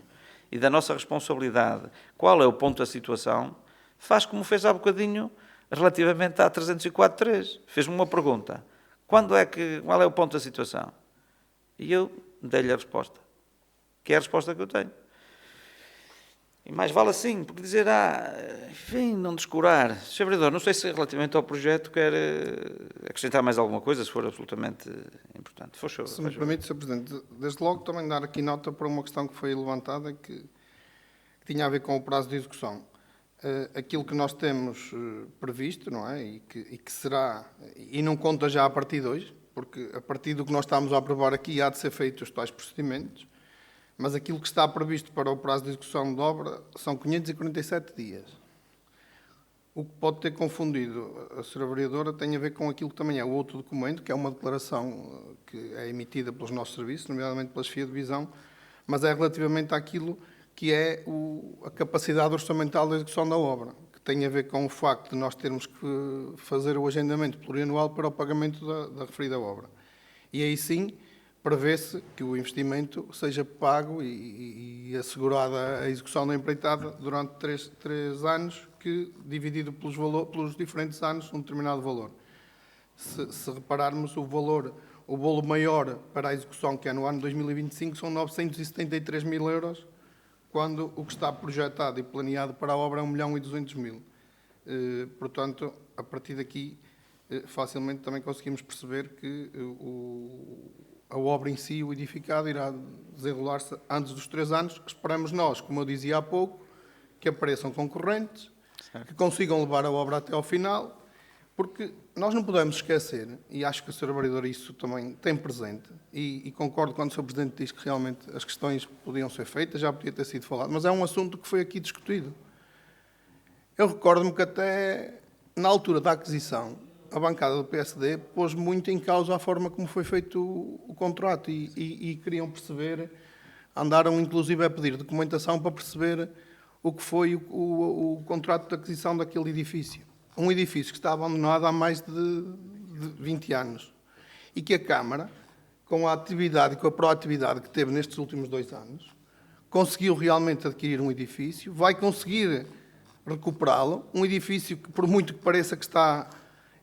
e da nossa responsabilidade, qual é o ponto da situação, faz como fez há bocadinho, relativamente à 304.3. Fez-me uma pergunta. Qual é o ponto da situação? E eu dei-lhe a resposta, que é a resposta que eu tenho. E mais vale assim, porque dizer, enfim, não descurar. Sr. Vereador, não sei se relativamente ao projeto quer acrescentar mais alguma coisa, se for absolutamente importante. Se me permite, Sr. Presidente, desde logo também dar aqui nota para uma questão que foi levantada, que tinha a ver com o prazo de execução. Aquilo que nós temos previsto, não é? E que será, e não conta já a partir de hoje, porque a partir do que nós estamos a aprovar aqui há de ser feitos os tais procedimentos, mas aquilo que está previsto para o prazo de execução de obra são 547 dias. O que pode ter confundido a Sra. Vereadora tem a ver com aquilo que também é o outro documento, que é uma declaração que é emitida pelos nossos serviços, nomeadamente pela chefia de divisão, mas é relativamente àquilo que é a capacidade orçamental da execução da obra, que tem a ver com o facto de nós termos que fazer o agendamento plurianual para o pagamento da referida obra. E aí sim, prevê-se que o investimento seja pago e assegurada a execução da empreitada durante 3 anos, que dividido pelos diferentes anos, um determinado valor. Se repararmos o bolo maior para a execução, que é no ano 2025, são 973 mil euros, quando o que está projetado e planeado para a obra é 1.200.000. Portanto, a partir daqui, facilmente também conseguimos perceber que a obra em si, o edificado, irá desenrolar-se antes dos 3 anos. Esperamos nós, como eu dizia há pouco, que apareçam concorrentes, que consigam levar a obra até ao final, porque nós não podemos esquecer, e acho que a Sra. Vereadora isso também tem presente, e concordo quando o Sr. Presidente diz que realmente as questões podiam ser feitas, já podia ter sido falado, mas é um assunto que foi aqui discutido. Eu recordo-me que até na altura da aquisição, a bancada do PSD pôs muito em causa a forma como foi feito o contrato e queriam perceber, andaram inclusive a pedir documentação para perceber o que foi o contrato de aquisição daquele edifício. Um edifício que está abandonado há mais de 20 anos e que a Câmara, com a atividade e com a proatividade que teve nestes últimos 2 anos, conseguiu realmente adquirir um edifício, vai conseguir recuperá-lo, um edifício que, por muito que pareça que está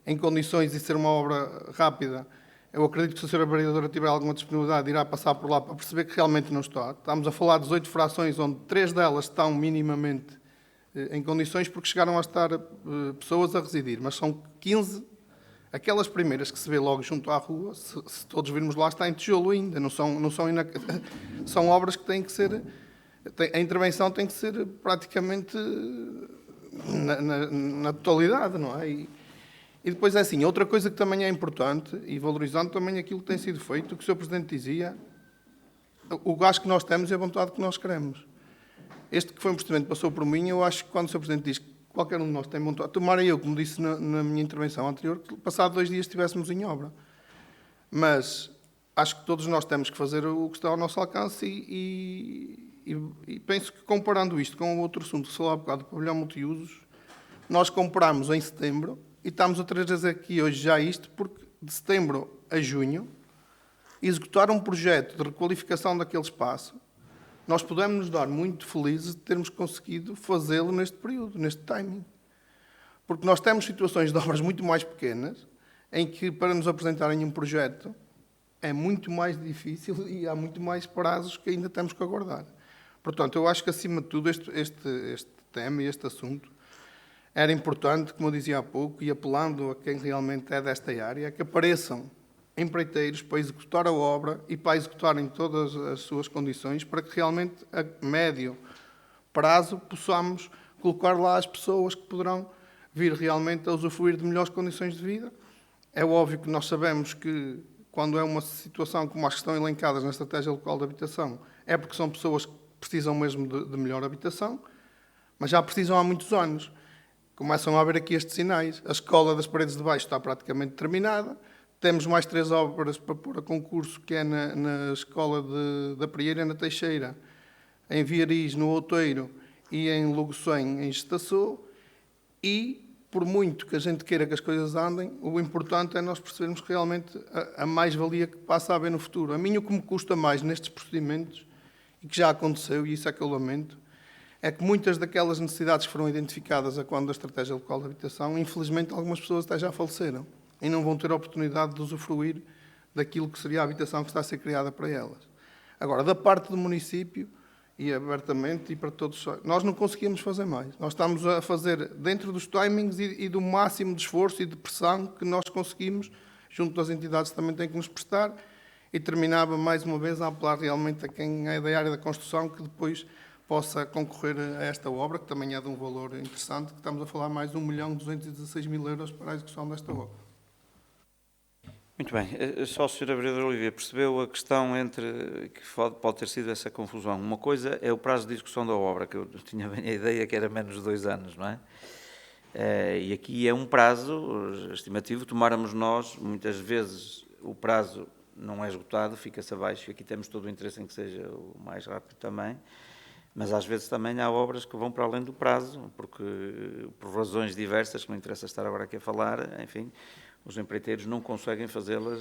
em condições de ser uma obra rápida, eu acredito que se a Sra. Vereadora tiver alguma disponibilidade, irá passar por lá para perceber que realmente não está. Estamos a falar de 18 frações, onde 3 delas estão minimamente em condições, porque chegaram a estar pessoas a residir, mas são 15, aquelas primeiras que se vê logo junto à rua, se todos virmos lá, está em tijolo ainda, são obras que têm que ser, a intervenção tem que ser praticamente na totalidade, não é? E depois é assim, outra coisa que também é importante, e valorizando também aquilo que tem sido feito, o que o Sr. Presidente dizia, o gás que nós temos e a vontade que nós queremos. Este que foi um procedimento que passou por mim, eu acho que quando o Sr. Presidente diz que qualquer um de nós tem vontade, tomara eu, como disse na minha intervenção anterior, que passado 2 dias estivéssemos em obra. Mas acho que todos nós temos que fazer o que está ao nosso alcance e penso que comparando isto com o outro assunto que se falou há bocado, do pavilhão multiusos, nós comparamos em setembro e estamos a trazer aqui hoje já isto, porque de setembro a junho, executar um projeto de requalificação daquele espaço, nós podemos nos dar muito felizes de termos conseguido fazê-lo neste período, neste timing. Porque nós temos situações de obras muito mais pequenas, em que para nos apresentarem um projeto é muito mais difícil e há muito mais prazos que ainda temos que aguardar. Portanto, eu acho que acima de tudo este tema e este assunto era importante, como eu dizia há pouco, e apelando a quem realmente é desta área, que apareçam empreiteiros para executar a obra e para executar em todas as suas condições, para que realmente a médio prazo possamos colocar lá as pessoas que poderão vir realmente a usufruir de melhores condições de vida. É óbvio que nós sabemos que quando é uma situação como as que estão elencadas na Estratégia Local de Habitação, é porque são pessoas que precisam mesmo de melhor habitação, mas já precisam há muitos anos. Começam a haver aqui estes sinais. A escola das paredes de baixo está praticamente terminada. Temos mais 3 obras para pôr a concurso, que é na escola da Prieira, na Teixeira, em Viariz, no Outeiro, e em Lugocém, em Estaçô. E, por muito que a gente queira que as coisas andem, o importante é nós percebermos realmente a mais-valia que passa a haver no futuro. A mim, o que me custa mais nestes procedimentos, e que já aconteceu, e isso é que eu lamento, é que muitas daquelas necessidades que foram identificadas a quando da Estratégia Local de Habitação, infelizmente, algumas pessoas até já faleceram e não vão ter a oportunidade de usufruir daquilo que seria a habitação que está a ser criada para elas. Agora, da parte do município, e abertamente, e para todos, nós não conseguimos fazer mais. Nós estamos a fazer dentro dos timings e do máximo de esforço e de pressão que nós conseguimos, junto das entidades que também têm que nos prestar, e terminava mais uma vez a apelar realmente a quem é da área da construção que depois possa concorrer a esta obra, que também é de um valor interessante, que estamos a falar mais de 1.216.000 euros para a execução desta obra. Muito bem. Só a Sra. Vereadora Olivia percebeu a questão entre, que pode ter sido essa confusão. Uma coisa é o prazo de execução da obra, que eu tinha bem a ideia que era menos de 2 anos, não é? E aqui é um prazo estimativo. Tomáramos nós, muitas vezes, o prazo não é esgotado, fica-se abaixo. Aqui temos todo o interesse em que seja o mais rápido também. Mas às vezes também há obras que vão para além do prazo, porque por razões diversas, que não interessa estar agora aqui a falar, enfim, os empreiteiros não conseguem fazê-las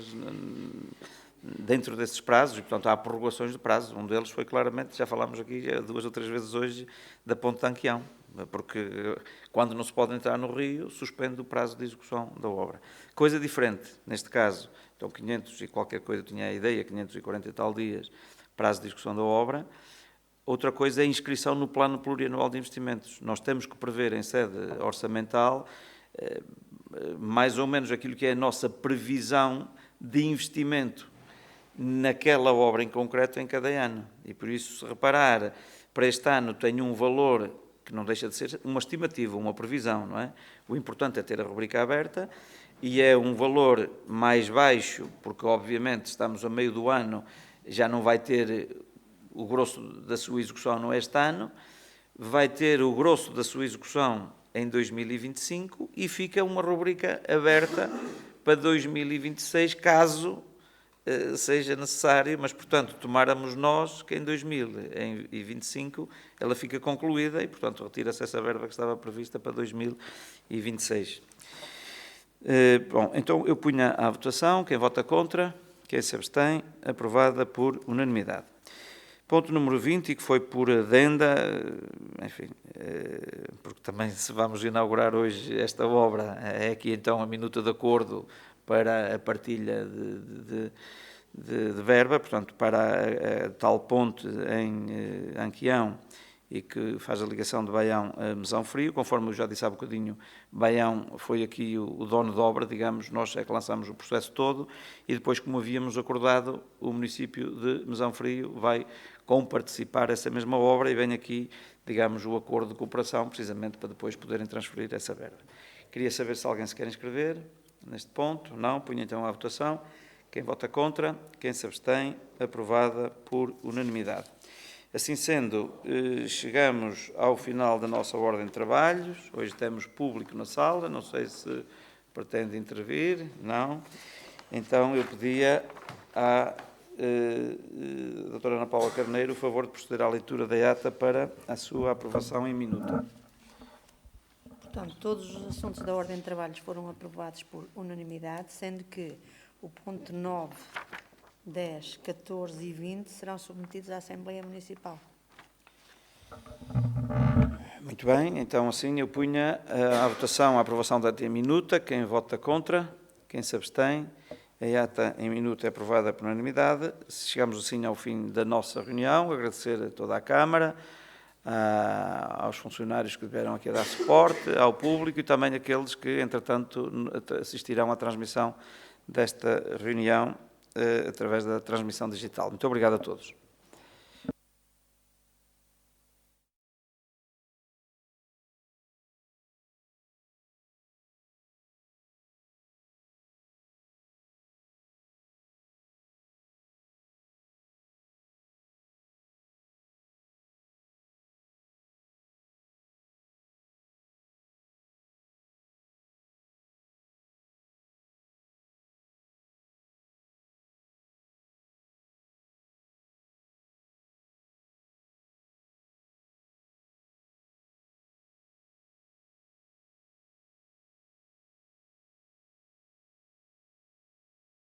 dentro desses prazos e, portanto, há prorrogações de prazo. Um deles foi claramente, já falámos aqui 2 ou 3 vezes hoje, da Ponte Tanquião, porque quando não se pode entrar no Rio, suspende o prazo de execução da obra. Coisa diferente, neste caso, então 500 e qualquer coisa, tinha a ideia, 540 e tal dias, prazo de execução da obra. Outra coisa é a inscrição no Plano Plurianual de Investimentos. Nós temos que prever em sede orçamental mais ou menos aquilo que é a nossa previsão de investimento naquela obra em concreto em cada ano. E por isso, se reparar, para este ano tem um valor que não deixa de ser uma estimativa, uma previsão, não é? O importante é ter a rubrica aberta e é um valor mais baixo, porque obviamente estamos a meio do ano, já não vai ter o grosso da sua execução no este ano, vai ter o grosso da sua execução em 2025 e fica uma rubrica aberta para 2026, caso seja necessário, mas, portanto, tomáramos nós que em 2025 ela fica concluída e, portanto, retira-se essa verba que estava prevista para 2026. Bom, então eu punha à votação, quem vota contra, quem se abstém, aprovada por unanimidade. Ponto número 20, e que foi por adenda, enfim, porque também se vamos inaugurar hoje esta obra, é aqui então a minuta de acordo para a partilha de verba, portanto, para a tal ponte em Anquião e que faz a ligação de Baião a Mesão Frio. Conforme eu já disse há bocadinho, Baião foi aqui o dono de obra, digamos, nós é que lançamos o processo todo e depois, como havíamos acordado, o município de Mesão Frio vai comparticipar essa mesma obra e vem aqui, digamos, o acordo de cooperação, precisamente para depois poderem transferir essa verba. Queria saber se alguém se quer inscrever neste ponto. Não, punha então à votação. Quem vota contra, quem se abstém, aprovada por unanimidade. Assim sendo, chegamos ao final da nossa ordem de trabalhos. Hoje temos público na sala, não sei se pretende intervir, não. Então eu pedia à doutora Ana Paula Carneiro o favor de proceder à leitura da ata para a sua aprovação em minuto. Portanto, todos os assuntos da ordem de trabalhos foram aprovados por unanimidade, sendo que o ponto 9, 10, 14 e 20 serão submetidos à Assembleia Municipal. Muito bem, então assim eu punha à votação a aprovação da ata em minuta. Quem vota contra, quem se abstém, a ata em minuto é aprovada por unanimidade. Chegamos assim ao fim da nossa reunião, agradecer a toda a Câmara, aos funcionários que vieram aqui a dar suporte, ao público e também àqueles que, entretanto, assistirão à transmissão desta reunião através da transmissão digital. Muito obrigado a todos.